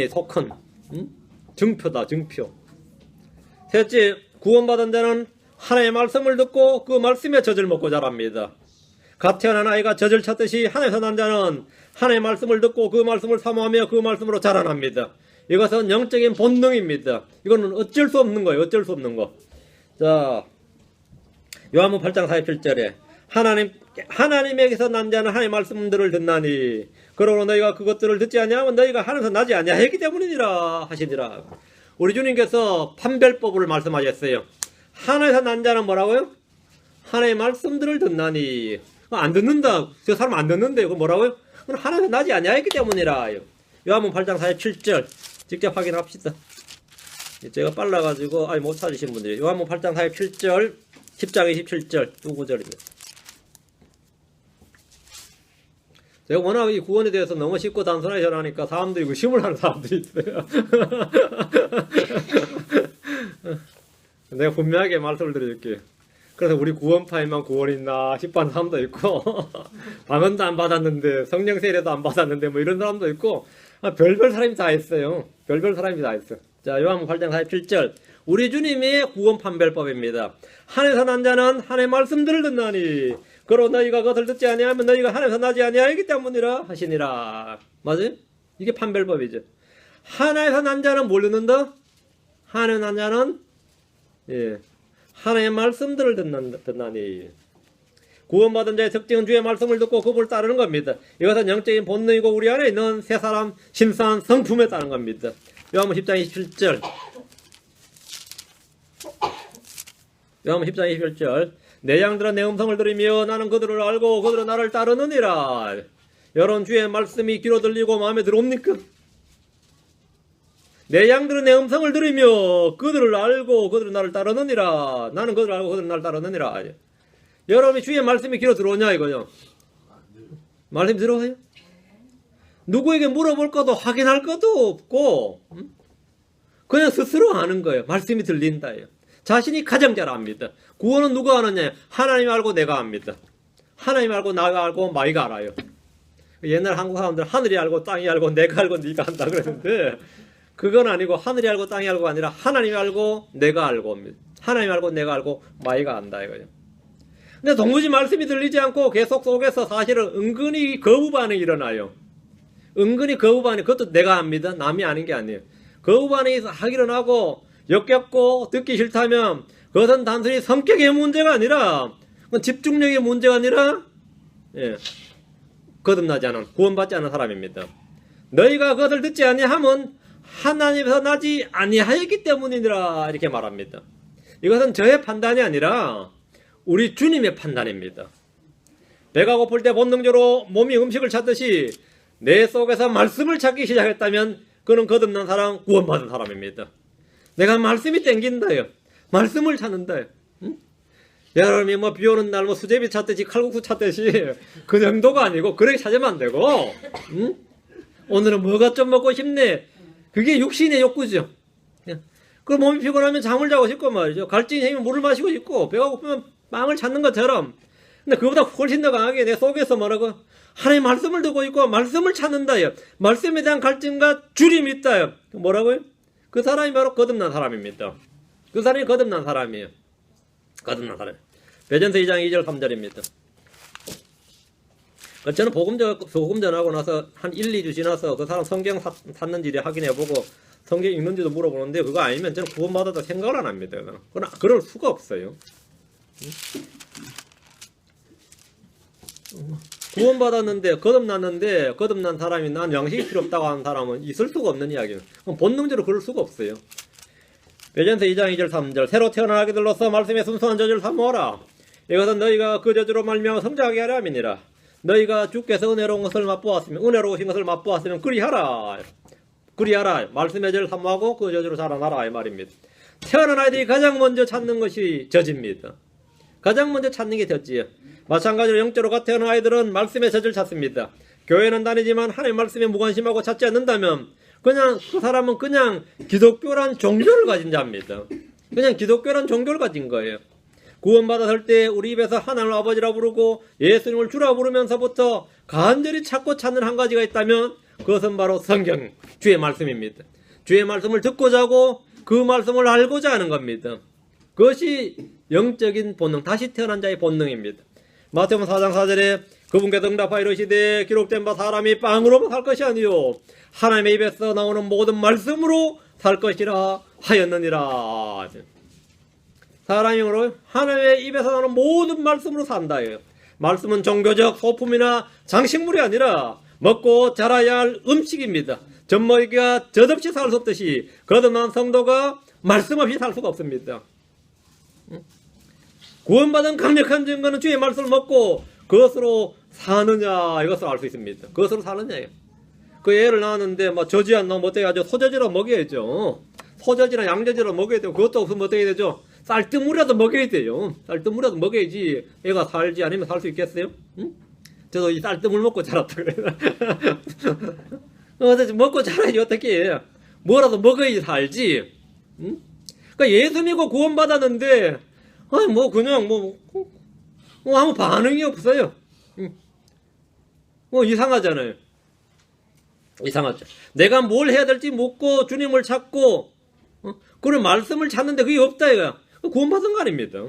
응? 증표다, 증표. 셋째, 구원받은 자는 하나님의 말씀을 듣고 그 말씀에 젖을 먹고 자랍니다. 갓 태어난 아이가 젖을 찾듯이 하나님에서 난 자는 하나님의 말씀을 듣고 그 말씀을 사모하며 그 말씀으로 자라납니다. 이것은 영적인 본능입니다. 이거는 어쩔 수 없는 거예요. 어쩔 수 없는 거. 자, 요한복음 8장 47절에 하나님에게서 난 자는 하나님의 말씀들을 듣나니 그러므로 너희가 그것들을 듣지 아니하면 너희가 하나님에서 나지 아니하였기 때문이니라 하시니라. 우리 주님께서 판별법을 말씀하셨어요. 하나님에서 난 자는 뭐라고요? 하나님의 말씀들을 듣나니. 안 듣는다. 저 사람 안 듣는데 그거 뭐라고요? 그건 하나님에서 나지 아니하였기 때문이라. 요한복음 8장 47절 직접 확인합시다. 제가 빨라가지고 못 찾으신 분들이 요한복음 8장 47절 10장 27절 두 구절입니다. 제가 워낙 이 구원에 대해서 너무 쉽고 단순하게 전하니까 사람들이 의심을 하는 사람들이 있어요. 내가 분명하게 말씀을 드릴게요. 그래서 우리 구원파에만 구원 있나 싶어하는 사람도 있고 방언도 안 받았는데 성령 세례도 안 받았는데 뭐 이런 사람도 있고 별별 사람이 다 있어요. 별별 사람이 다 있어. 자, 요한복음 8장 47절 우리 주님의 구원 판별법입니다. 하늘에서 난 자는 하나님의 말씀들을 듣나니 그러나 너희가 그것을 듣지 아니하면 너희가 하늘에서 나지 아니하기 때문이라 하시니라. 맞아요? 이게 판별법이죠. 하나에서 난 자는 뭘 듣는다? 하나에서 난 자는 하나님의 말씀들을 듣나니. 구원받은 자의 특징은 주의 말씀을 듣고 그분을 따르는 겁니다. 이것은 영적인 본능이고 우리 안에 있는 새 사람 신성한 성품에 따른 겁니다. 요한복음 10장 27절 요한복음 10장 27절 내 양들은 내 음성을 들으며 나는 그들을 알고 그들은 나를 따르느니라. 여러분 주의 말씀이 귀로 들리고 마음에 들어옵니까? 내 양들은 내 음성을 들으며 그들을 알고 그들은 나를 따르느니라. 나는 그들을 알고 그들은 나를 따르느니라. 여러분이 주의 말씀이 귀로 들어오냐 이거요. 말씀 들어와요? 누구에게 물어볼 것도 확인할 것도 없고 그냥 스스로 아는 거예요. 말씀이 들린다예요. 자신이 가장 잘 압니다. 구원은 누가 아느냐? 하나님 알고 내가 압니다. 하나님 알고 나가 알고 마이가 알아요. 옛날 한국 사람들 하늘이 알고 땅이 알고 내가 알고 네가 안다 그랬는데 그건 아니고 하늘이 알고 땅이 알고가 아니라 하나님이 알고 내가 알고 하나님 알고 내가 알고 마이가 안다 이거예요. 근데 도무지 말씀이 들리지 않고 계속 속에서 사실은 은근히 거부 반응이 일어나요. 은근히 거부 반응, 그것도 내가 압니다. 남이 아는 게 아니에요. 거부 반응이 일어나고 역겹고 듣기 싫다면 그것은 단순히 성격의 문제가 아니라 집중력의 문제가 아니라 거듭나지 않은 구원받지 않은 사람입니다. 너희가 그것을 듣지 아니하면 하나님에서 나지 아니하였기 때문이니라 이렇게 말합니다. 이것은 저의 판단이 아니라 우리 주님의 판단입니다. 배가 고플 때 본능적으로 몸이 음식을 찾듯이 내 속에서 말씀을 찾기 시작했다면 그는 거듭난 사람, 구원받은 사람입니다. 내가 말씀이 땡긴다요. 말씀을 찾는다요. 응? 여러분이 뭐 비 오는 날 뭐 수제비 찾듯이 칼국수 찾듯이 그 정도가 아니고 그렇게 찾으면 안 되고 응? 오늘은 뭐가 좀 먹고 싶네. 그게 육신의 욕구죠. 그럼 몸이 피곤하면 잠을 자고 싶고 말이죠. 갈증이 생기면 물을 마시고 싶고 배가 고프면 빵을 찾는 것처럼. 근데 그보다 훨씬 더 강하게 내 속에서 뭐라고 하나님의 말씀을 듣고 있고 말씀을 찾는다요. 말씀에 대한 갈증과 주림이 있다요. 뭐라고요? 그 사람이 바로 거듭난 사람입니다. 그 사람이 거듭난 사람이에요. 거듭난 사람. 베전서 2장 2절 3절입니다. 저는 복음 전하고 나서 한 1, 2주 지나서 그 사람 성경 샀는지 확인해보고 성경 읽는지도 물어보는데 그거 아니면 저는 구원받아도 생각을 안 합니다. 그럴 수가 없어요. 구원받았는데 거듭난 사람이 난 양식이 필요 없다고 하는 사람은 있을 수가 없는 이야기예요. 본능적으로 그럴 수가 없어요. 베전서 2장 2절 3절 새로 태어나게 들로서 말씀의 순수한 저주를 삼모하라. 이것은 너희가 그 저주로 말미암아 성장하게 하려 함이니라. 너희가 주께서 은혜로운 것을 맛보았으면 은혜로우신 것을 맛보았으면 그리하라. 말씀의 저주를 삼모하고 그 저주로 자라나라 이 말입니다. 태어난 아이들이 가장 먼저 찾는 것이 저주입니다. 가장 먼저 찾는 게 저주예요. 마찬가지로 영적으로 태어난 아이들은 말씀의 저주를 찾습니다. 교회는 다니지만 하나님의 말씀에 무관심하고 찾지 않는다면 그냥 그 사람은 그냥 기독교란 종교를 가진 자입니다. 그냥 기독교란 종교를 가진 거예요. 구원받았을 때 우리 입에서 하나님을 아버지라 부르고 예수님을 주라 부르면서부터 간절히 찾고 찾는 한 가지가 있다면 그것은 바로 성경, 주의 말씀입니다. 주의 말씀을 듣고자 하고 그 말씀을 알고자 하는 겁니다. 그것이 영적인 본능, 다시 태어난 자의 본능입니다. 마태복음 4장 4절에 그분께서 응답하여 이르시되 기록된 바 사람이 빵으로만 살 것이 아니요 하나님의 입에서 나오는 모든 말씀으로 살 것이라 하였느니라. 사람으로 하나님의 입에서 나오는 모든 말씀으로 산다예요. 말씀은 종교적 소품이나 장식물이 아니라 먹고 자라야 할 음식입니다. 젖먹이가 젖없이 살 수 없듯이 거듭난 성도가 말씀 없이 살 수가 없습니다. 구원받은 강력한 증거는 주의 말씀을 먹고 그것으로 사느냐 이것을 알 수 있습니다. 그것으로 사느냐예요. 그 애를 낳았는데 저지 안 나오면 어떻게 하죠? 소저지로 먹여야죠. 소저지나 양저지로 먹여야 되고 그것도 없으면 어떻게 되죠? 쌀뜨물이라도 먹여야 돼요. 쌀뜨물이라도 먹여야지 애가 살지 아니면 살 수 있겠어요? 응? 저도 이 쌀뜨물 먹고 자랐다 그래요. 먹고 자라야지 어떻게 해. 뭐라도 먹어야지 살지. 응? 그러니까 예수 믿고 구원받았는데 그냥 아무 반응이 없어요. 이상하잖아요. 이상하죠. 내가 뭘 해야 될지 묻고 주님을 찾고 그런 말씀을 찾는데 그게 없다 이거야. 구원받은 거 아닙니다.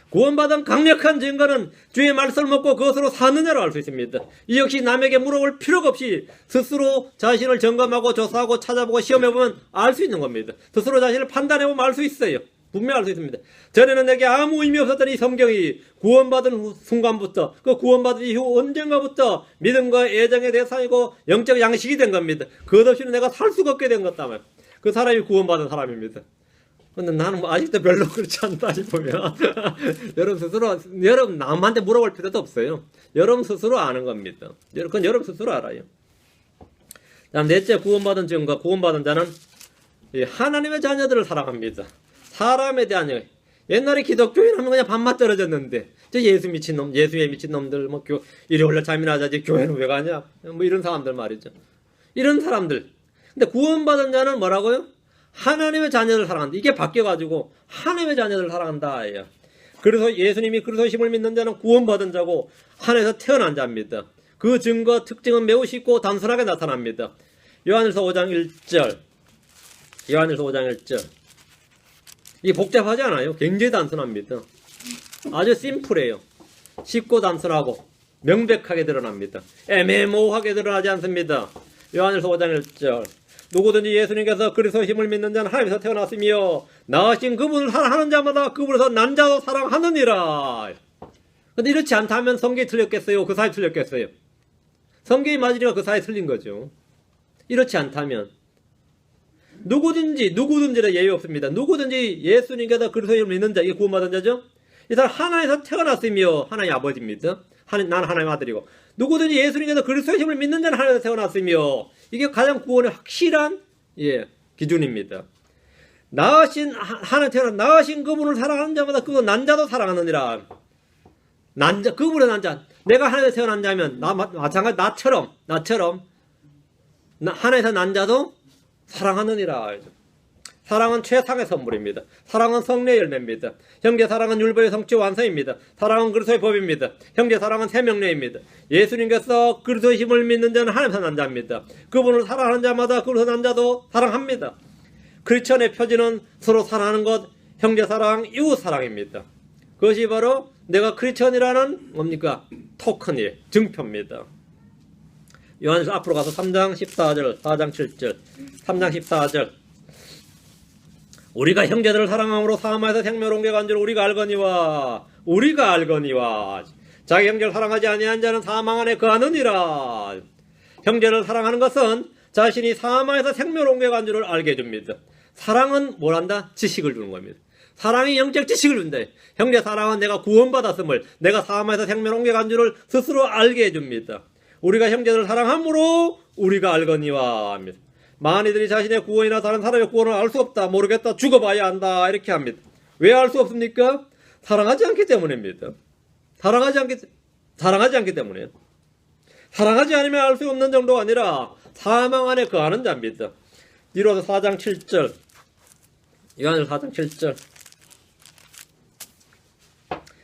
구원받은 강력한 증거는 주의 말씀을 먹고 그것으로 사느냐로 알 수 있습니다. 이 역시 남에게 물어볼 필요가 없이 스스로 자신을 점검하고 조사하고 찾아보고 시험해보면 알 수 있는 겁니다. 스스로 자신을 판단해보면 알 수 있어요. 분명히 알 수 있습니다. 전에는 내게 아무 의미 없었던 이 성경이 구원받은 순간부터 그 구원받은 이후 언젠가부터 믿음과 애정의 대상이고 영적 양식이 된 겁니다. 그것 없이는 내가 살 수가 없게 된 것다면 그 사람이 구원받은 사람입니다. 근데 나는 아직도 별로 그렇지 않다 싶으면 여러분 남한테 물어볼 필요도 없어요. 여러분 스스로 아는 겁니다. 그건 여러분 스스로 알아요. 다음 넷째 구원받은 증거, 구원받은 자는 하나님의 자녀들을 사랑합니다. 사람에 대한 옛날에 기독교인 하면 그냥 밥맛 떨어졌는데 저 예수 미친놈, 예수에 미친놈들 일요일날 잠이나 자지 교회는 왜 가냐 이런 사람들 말이죠. 이런 사람들. 근데 구원받은 자는 뭐라고요? 하나님의 자녀를 사랑한다. 이게 바뀌어가지고 하나님의 자녀를 사랑한다. 그래서 예수님이 그리스도심을 믿는 자는 구원받은 자고 하늘에서 태어난 자입니다. 그 증거 특징은 매우 쉽고 단순하게 나타납니다. 요한일서 5장 1절. 요한일서 5장 1절. 이게 복잡하지 않아요. 굉장히 단순합니다. 아주 심플해요. 쉽고 단순하고 명백하게 드러납니다. 애매모호하게 드러나지 않습니다. 요한일서 5장 1절. 누구든지 예수님께서 그리스도의 힘을 믿는 자는 하나님에서 태어났으며 나으신 그분을 사랑하는 자마다 그분에서 난 자도 사랑하느니라. 근데 이렇지 않다면 성경이 틀렸겠어요? 그 사이 틀렸겠어요? 성경이 맞으니까 그 사이 틀린 거죠. 이렇지 않다면 누구든지는 예외 없습니다. 누구든지 예수님께서 그리스도의 힘을 믿는 자, 이게 구원받은 자죠? 이 사람 하나님에서 태어났으며 하나님 아버지입니다. 나는 하나님 아들이고 누구든지 예수님께서 그리스도의 힘을 믿는 자는 하나님에서 태어났으며 이게 가장 구원의 확실한 기준입니다. 나으신 그분을 사랑하는 자마다 그분 난 자도 사랑하느니라. 그분의 난 자. 내가 하나님에서 태어난 자면 마찬가지 나처럼 하나님에서 난 자도 사랑하느니라. 사랑은 최상의 선물입니다. 사랑은 성례의 열매입니다. 형제 사랑은 율법의 성취 완성입니다. 사랑은 그리스도의 법입니다. 형제 사랑은 세명례입니다. 예수님께서 그리스도의 힘을 믿는 자는 하나님에서 난 자입니다. 그분을 사랑하는 자마다 그리스도 난 자도 사랑합니다. 크리스천의 표지는 서로 사랑하는 것, 형제 사랑, 이웃 사랑입니다. 그것이 바로 내가 크리스천이라는 뭡니까? 토큰이 증표입니다. 요한에서 앞으로 가서 3장 14절, 4장 7절, 3장 14절. 우리가 형제들을 사랑함으로 사마에서 생명을 옮겨간 줄 우리가 알거니와 자기 형제를 사랑하지 아니한 자는 사망 안에 거하느니라. 형제를 사랑하는 것은 자신이 사마에서 생명을 옮겨간 줄을 알게 해줍니다. 사랑은 뭘 한다? 지식을 주는 겁니다. 사랑이 영적 지식을 준다. 형제 사랑은 내가 구원받았음을, 내가 사마에서 생명을 옮겨간 줄을 스스로 알게 해줍니다. 우리가 형제들을 사랑함으로 우리가 알거니와 합니다. 만이들이 자신의 구원이나 다른 사람의 구원을 알 수 없다, 모르겠다, 죽어봐야 한다 이렇게 합니다. 왜 알 수 없습니까? 사랑하지 않기 때문입니다. 사랑하지 않기 때문에. 사랑하지 않으면 알 수 없는 정도가 아니라 사망 안에 거하는 자입니다. 이로서 4장 7절, 요한일서 4장 7절.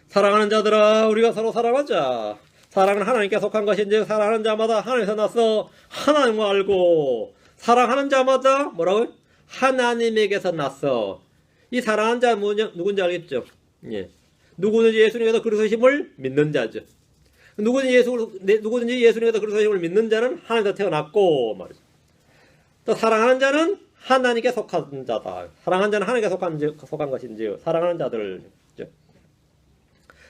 사랑하는 자들아, 우리가 서로 사랑하자. 사랑은 하나님께 속한 것인지 사랑하는 자마다 하나님에서 나서 하나님을 알고, 사랑하는 자마다 뭐라고요? 하나님에게서 났어. 이 사랑하는 자 누군지 알겠죠? 예. 누구든지 예수님께서 그리스도심을 믿는 자죠. 누구든지 예수님께서 그리스도심을 믿는 자는 하나님에서 태어났고 말이죠. 또 사랑하는 자는 하나님께 속한 자다. 사랑하는 자는 하나님께 속한 것인지 사랑하는 자들.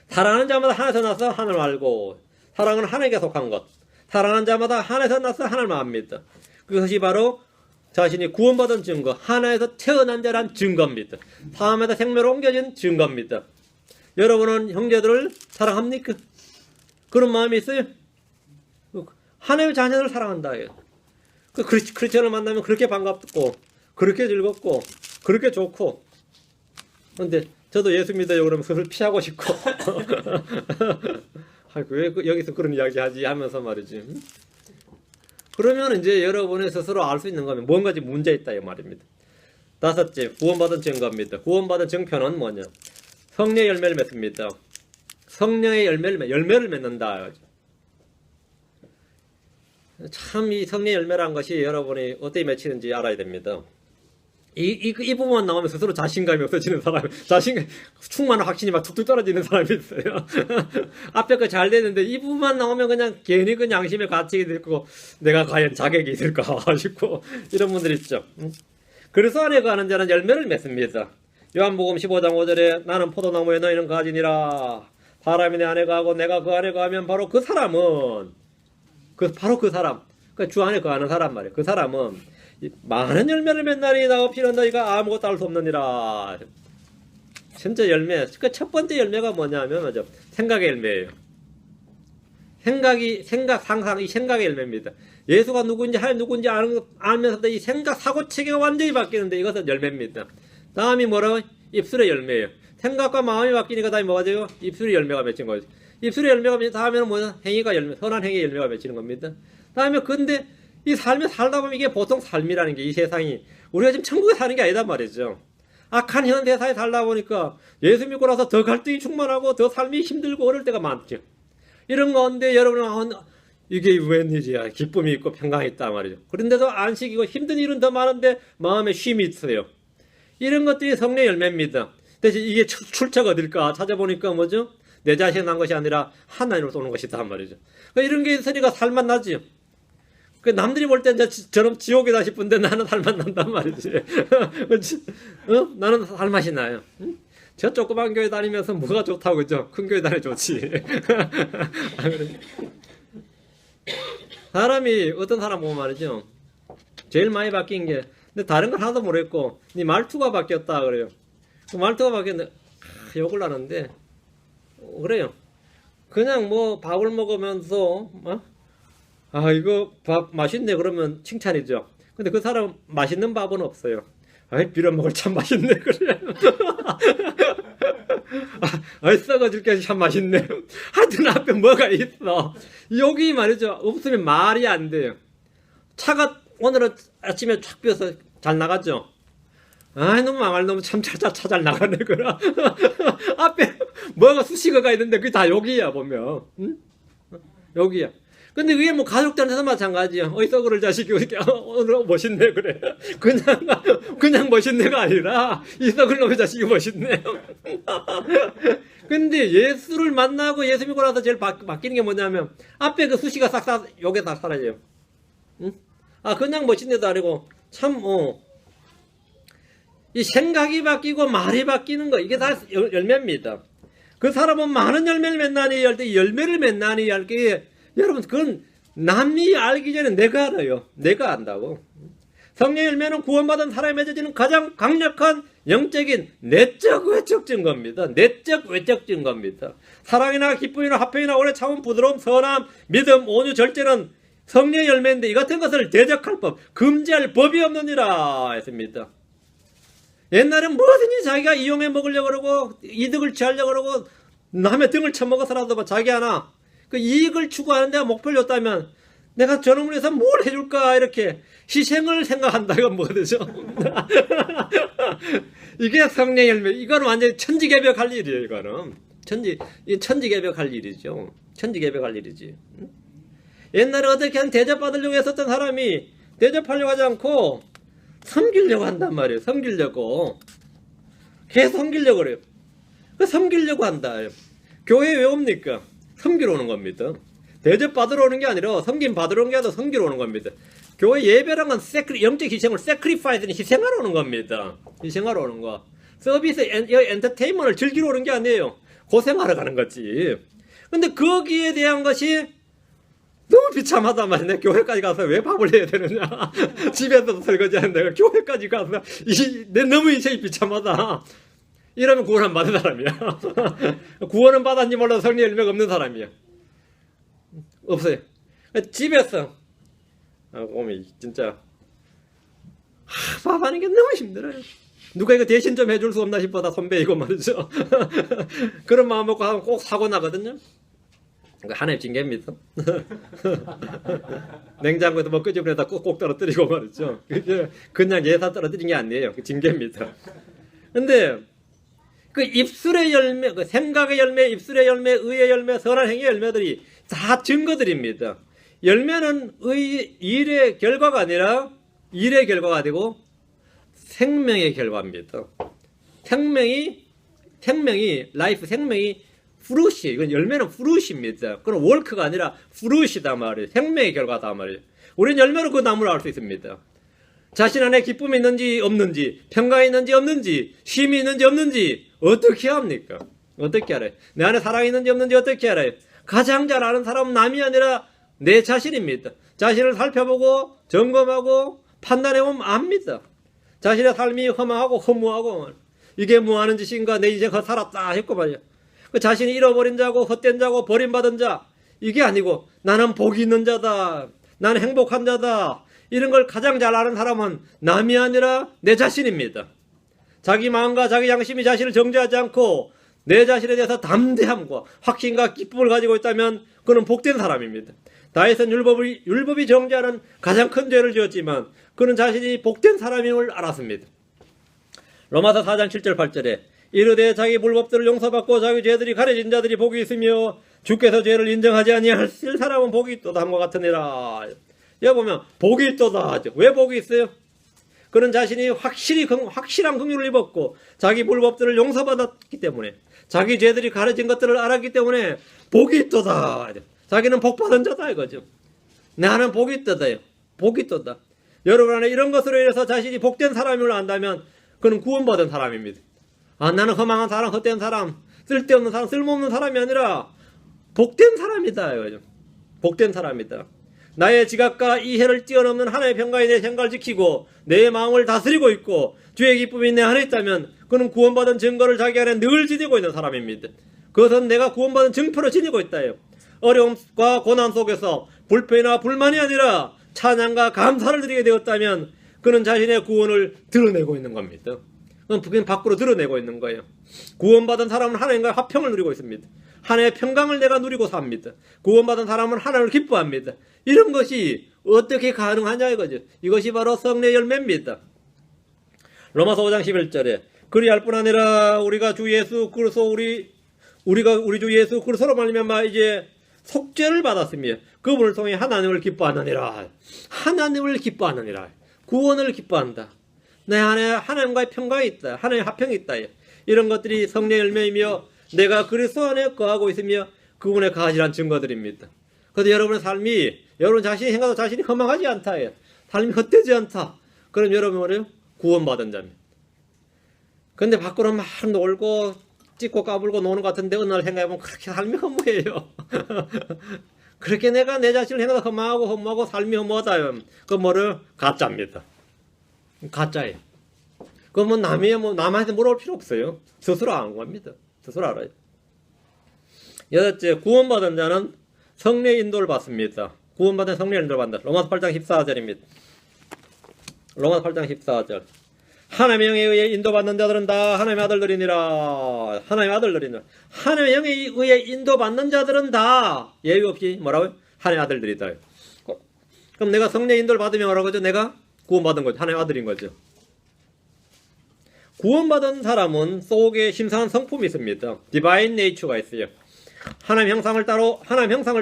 사랑하는 자마다 하나님에서 나서 하나님을 알고, 사랑은 하나님께 속한 것. 사랑하는 자마다 하나님에서 나서 하나님을 압니다. 그것이 바로 자신이 구원받은 증거, 하나에서 태어난 자란 증거입니다. 사람에다 생명을 옮겨진 증거입니다. 여러분은 형제들을 사랑합니까? 그런 마음이 있어요? 하나님의 자녀들을 사랑한다. 크리스천을 만나면 그렇게 반갑고, 그렇게 즐겁고, 그렇게 좋고. 그런데 저도 예수 믿어요 그러면 그걸 피하고 싶고. 왜 여기서 그런 이야기 하지 하면서 말이지. 그러면 이제 여러분이 스스로 알 수 있는 거면 뭔가 문제 있다 이 말입니다. 다섯째, 구원받은 증거입니다. 구원받은 증표는 뭐냐? 성령의 열매를 맺습니다. 성령의 열매를 맺는다. 참 이 성령의 열매라는 것이 여러분이 어떻게 맺히는지 알아야 됩니다. 이 부분만 나오면 스스로 자신감이 없어지는 사람, 충만한 확신이 막 툭툭 떨어지는 사람이 있어요. 앞에 거 잘 되는데 이 부분만 나오면 그냥 괜히 그 양심의 가책이 들고 내가 과연 자격이 있을까 싶고 이런 분들 있죠. 그래서 안에 거하는 자는 열매를 맺습니다. 요한복음 15장 5절에 나는 포도나무에 너희는 가지니라. 사람이 내 안에 거하고 내가 그 안에 거하면 바로 그 사람은 바로 그 사람, 그러니까 주 안에 거하는 사람 말이에요. 그 사람은 많은 열매를 맺나니 나 없이는 너희가 아무것도 할 수 없느니라. 진짜 열매. 그 첫 번째 열매가 뭐냐면 맞아. 생각의 열매예요. 상상, 이 생각의 열매입니다. 예수가 누구인지 하나님 누구인지 알면서도 이 생각, 사고 체계가 완전히 바뀌는데 이것은 열매입니다. 다음이 뭐라고? 입술의 열매예요. 생각과 마음이 바뀌니까 다음이 뭐가 돼요? 입술의 열매가 맺힌 거죠. 입술의 열매가 맺힌 다음에는 뭐냐? 행위가 열매, 선한 행위의 열매가 맺히는 겁니다. 다음에 근데 이 삶에 살다 보면 이게 보통 삶이라는 게 이 세상이 우리가 지금 천국에 사는 게 아니다 말이죠. 악한 현 세상에 살다 보니까 예수 믿고 나서 더 갈등이 충만하고 더 삶이 힘들고 어려울 때가 많죠. 이런 가운데 여러분은 이게 웬일이야. 기쁨이 있고 평강이 있다 말이죠. 그런데도 안식이고 힘든 일은 더 많은데 마음에 쉼이 있어요. 이런 것들이 성령의 열매입니다. 대신 이게 출처가 어딜까 찾아보니까 뭐죠? 내 자신이 난 것이 아니라 하나님으로서 오는 것이다 말이죠. 그러니까 이런 게 있으니까 살만 나지. 남들이 볼 때 저런 지옥이다 싶은데 나는 살맛 난단 말이지. 나는 살맛이 나요. 저 조그만 교회 다니면서 뭐가 좋다고 그죠? 큰 교회 다니 좋지. 사람이 어떤 사람 보면 말이죠. 제일 많이 바뀐 게 근데 다른 건 하나도 모르겠고 네 말투가 바뀌었다 그래요. 그 말투가 바뀌었는데 욕을 하는데 그래요. 그냥 뭐 밥을 먹으면서 이거 밥 맛있네 그러면 칭찬이죠. 근데 그 사람 맛있는 밥은 없어요. 빌어먹을 참 맛있네 그래. 썩어질 게 참 맛있네. 하여튼 앞에 뭐가 있어. 여기 말이죠. 없으면 말이 안 돼요. 차가 오늘은 아침에 쫙 비어서 잘 나가죠. 너무 망할 놈 참 차 잘 나가네 그래. 앞에 뭐가 수식어가 있는데 그게 다 여기야 보면. 응? 여기야. 근데 그게 뭐 가족들한테도 마찬가지야. 어디서 그럴 자식이 이렇게 오늘 멋있네 그래. 그냥 멋있네가 아니라 이 썩을 놈의 자식이 멋있네. 근데 예수를 만나고 예수 믿고 나서 제일 바뀌는 게 뭐냐면 앞에 그 수시가 싹 요게 다 사라져요. 응? 아 그냥 멋있네도 아니고 참 이 생각이 바뀌고 말이 바뀌는 거 이게 다 열매입니다. 그 사람은 많은 열매를 맺나니 할 때 열매를 맺나니 할 게 여러분 그건 남이 알기 전에 내가 알아요. 내가 안다고. 성령 열매는 구원받은 사람이 맺어지는 가장 강력한 영적인 내적 외적 증거입니다. 내적 외적 증거입니다. 사랑이나 기쁨이나 화평이나 오래 참음 부드러움 선함 믿음 온유 절제는 성령 열매인데 이 같은 것을 대적할 법 금지할 법이 없느니라 했습니다. 옛날엔 뭐든지 자기가 이용해 먹으려고 그러고 이득을 취하려고 그러고 남의 등을 쳐먹어서라도 자기 하나 그 이익을 추구하는 데가 목표였다면 내가 저놈을 위해서 뭘 해줄까 이렇게 희생을 생각한다 이건 뭐죠? 이게 성령 열매. 이거는 완전히 천지개벽할 일이에요. 이거는 천지개벽할 일이죠. 천지개벽할 일이지. 옛날에 어떻게든 대접받으려고 했었던 사람이 대접하려고 하지 않고 섬기려고 한단 말이에요. 섬기려고. 계속 섬기려고 그래요. 그 섬기려고 한다. 교회 왜 옵니까? 섬기러 오는 겁니다. 대접 받으러 오는 게 아니라 섬김 받으러 오는 게 아니라 섬기러 오는 겁니다. 교회 예배란 건 영적 희생을 세크리파이스는 희생하러 오는 겁니다. 희생하러 오는 거. 서비스 엔터테인먼트를 즐기러 오는 게 아니에요. 고생하러 가는 거지. 근데 거기에 대한 것이 너무 비참하단 말이야. 교회까지 가서 왜 밥을 해야 되느냐. 집에서도 설거지 하는 내가 교회까지 가서 너무 인생이 비참하다. 이러면 구원 안 받은 사람이야. 구원은 받았는지 몰라도 성령 열매가 없는 사람이야. 없어요. 집에서 오면 진짜 밥 하는 게 너무 힘들어요. 누가 이거 대신 좀 해줄 수 없나 싶어 다 손배이고 말이죠. 그런 마음 먹고 하면 꼭 사고 나거든요. 하나의 징계입니다. 냉장고에서 뭐 끄집어내다 꼭 떨어뜨리고 말이죠. 그냥 예사 떨어뜨린 게 아니에요. 징계입니다. 근데 그 입술의 열매, 그 생각의 열매, 입술의 열매, 의의 열매, 선한 행위의 열매들이 다 증거들입니다. 열매는 일의 결과가 아니라 일의 결과가 되고 생명의 결과입니다. 생명이 라이프, 생명이 프루시, 이건 열매는 프루시입니다. 그건 월크가 아니라 프루시다 말이에요. 생명의 결과다 말이에요. 우리는 열매로 그 나무를 알 수 있습니다. 자신 안에 기쁨이 있는지 없는지, 평강이 있는지 없는지, 쉼이 있는지 없는지 어떻게 합니까? 어떻게 알아요? 내 안에 사랑이 있는지 없는지 어떻게 알아요? 가장 잘 아는 사람은 남이 아니라 내 자신입니다. 자신을 살펴보고 점검하고 판단해보면 압니다. 자신의 삶이 허망하고 허무하고 이게 뭐하는 짓인가 내 인생 살았다 했고 말이야. 그 자신이 잃어버린 자고 헛된 자고 버림받은 자 이게 아니고 나는 복이 있는 자다. 나는 행복한 자다. 이런 걸 가장 잘 아는 사람은 남이 아니라 내 자신입니다. 자기 마음과 자기 양심이 자신을 정죄하지 않고 내 자신에 대해서 담대함과 확신과 기쁨을 가지고 있다면 그는 복된 사람입니다. 다윗은 율법이 정죄하는 가장 큰 죄를 지었지만 그는 자신이 복된 사람임을 알았습니다. 로마서 4장 7절 8절에 이르되 자기 불법들을 용서받고 자기 죄들이 가려진 자들이 복이 있으며 주께서 죄를 인정하지 아니하실 사람은 복이 있도다 함과 같으니라. 여기 보면 복이 있도다 하죠. 왜 복이 있어요? 그는 자신이 확실한 긍휼을 입었고 자기 불법들을 용서받았기 때문에 자기 죄들이 가려진 것들을 알았기 때문에 복이 있도다 하죠. 자기는 복받은 자다 이거죠. 나는 복이 있도다요. 복이 있도다. 여러분 안에 이런 것으로 인해서 자신이 복된 사람임을 안다면 그는 구원받은 사람입니다. 나는 허망한 사람, 헛된 사람, 쓸데없는 사람, 쓸모없는 사람이 아니라 복된 사람이다 이거죠. 복된 사람이다. 나의 지각과 이해를 뛰어넘는 하나님의 평강이 내 생각을 지키고 내 마음을 다스리고 있고 주의 기쁨이 내 안에 있다면 그는 구원받은 증거를 자기 안에 늘 지니고 있는 사람입니다. 그것은 내가 구원받은 증표로 지니고 있다요. 어려움과 고난 속에서 불평이나 불만이 아니라 찬양과 감사를 드리게 되었다면 그는 자신의 구원을 드러내고 있는 겁니다. 그건 밖으로 드러내고 있는 거예요. 구원받은 사람은 하나님과 화평을 누리고 있습니다. 하나님의 평강을 내가 누리고 삽니다. 구원받은 사람은 하나님을 기뻐합니다. 이런 것이 어떻게 가능하냐 이거죠. 이것이 바로 성령의 열매입니다. 로마서 5장 11절에 그리할 뿐 아니라 우리가 주 예수 그리스도 우리 주 예수 그리스도로 말미암아 이제 속죄를 받았으며 그분을 통해 하나님을 기뻐하느니라. 하나님을 기뻐하느니라. 구원을 기뻐한다. 내 안에 하나님과의 평강이 있다. 하나님의 화평이 있다. 이런 것들이 성령의 열매이며 내가 그리스도 안에 거하고 있으며 그분의 가지란 증거들입니다. 그런데 여러분의 삶이 여러분 자신이 생각도 자신이 허망하지 않다. 삶이 헛되지 않다. 그럼 여러분은 뭐래요? 구원받은 자입니다. 근데 밖으로 막 놀고 찍고 까불고 노는 것 같은데 어느 날 생각해보면 그렇게 삶이 허무해요. 그렇게 내가 내 자신을 생각해서 허무하고 삶이 허무하다. 그 뭐를? 가짜입니다. 가짜예요. 그건 뭐 남한테 물어볼 필요 없어요. 스스로 아는 겁니다. 스스로 알아요. 여덟째, 구원받은 자는 성령의 인도를 받습니다. 구원받은 성령의 인도를 받는다. 로마서 8장 14절입니다. 로마서 8장 14절. 하나님의 영에 의해 인도받는 자들은 다 하나님의 아들들이니라. 하나님의 아들들이니라. 하나님의 영에 의해 인도받는 자들은 다 예외 없이 뭐라고요? 하나님의 아들들이다. 그럼 내가 성령의 인도를 받으면 뭐라고 하죠? 내가 구원받은 거죠. 하나님의 아들인 거죠. 구원받은 사람은 속에 심상한 성품이 있습니다. 디바인 네이처가 있어요. 하나님 형상을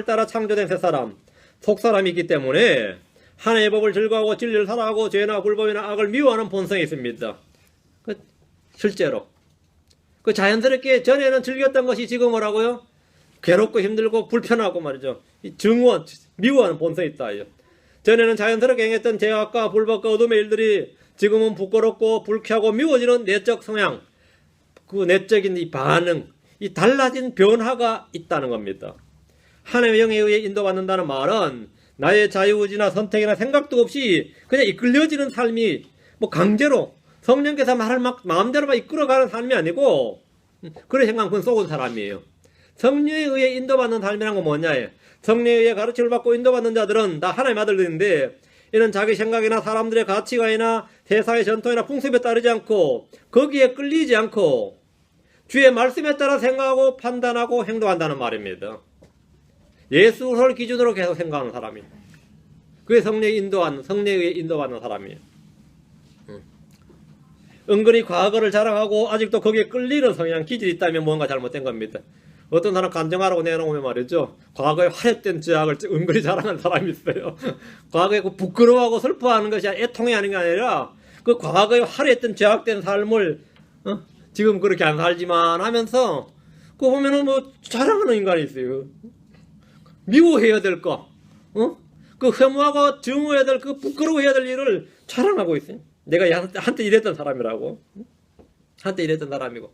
따라 창조된 새 사람, 속 사람이 있기 때문에 하나님의 법을 즐거워하고 진리를 사랑하고 죄나 불법이나 악을 미워하는 본성이 있습니다. 실제로 자연스럽게 전에는 즐겼던 것이 지금 뭐라고요? 괴롭고 힘들고 불편하고 말이죠. 증오한, 미워하는 본성이 있다. 전에는 자연스럽게 행했던 죄악과 불법과 어둠의 일들이 지금은 부끄럽고 불쾌하고 미워지는 내적 성향, 그 내적인 이 반응, 이 달라진 변화가 있다는 겁니다. 하나님의 영에 의해 인도받는다는 말은 나의 자유의지나 선택이나 생각도 없이 그냥 이끌려지는 삶이 뭐 강제로 성령께서 말을 막 마음대로 막 이끌어가는 삶이 아니고 그런 생각은 속은 사람이에요. 성령에 의해 인도받는 삶이란 건 뭐냐? 성령에 의해 가르침을 받고 인도받는 자들은 다 하나님의 아들들인데 이는 자기 생각이나 사람들의 가치관이나 세상의 전통이나 풍습에 따르지 않고 거기에 끌리지 않고 주의 말씀에 따라 생각하고 판단하고 행동한다는 말입니다. 예수를 기준으로 계속 생각하는 사람이에요. 그게 성령에 의해 인도받는 사람이에요. 은근히 과거를 자랑하고 아직도 거기에 끌리는 성향, 기질이 있다면 뭔가 잘못된 겁니다. 어떤 사람 간증하라고 내놓으면 말이죠. 과거에 화했던 죄악을 은근히 자랑하는 사람이 있어요. 과거에 그 부끄러워하고 슬퍼하는 것이 애통해 하는 게 아니라 그 과거에 화했던 죄악된 삶을 지금 그렇게 안 살지만 하면서 그거 보면은 뭐 자랑하는 인간이 있어요. 미워해야 될 거, 그 혐오하고 증오해야 될 그 부끄러워해야 될 일을 자랑하고 있어요. 내가 한때 이랬던 사람이라고. 한때 이랬던 사람이고.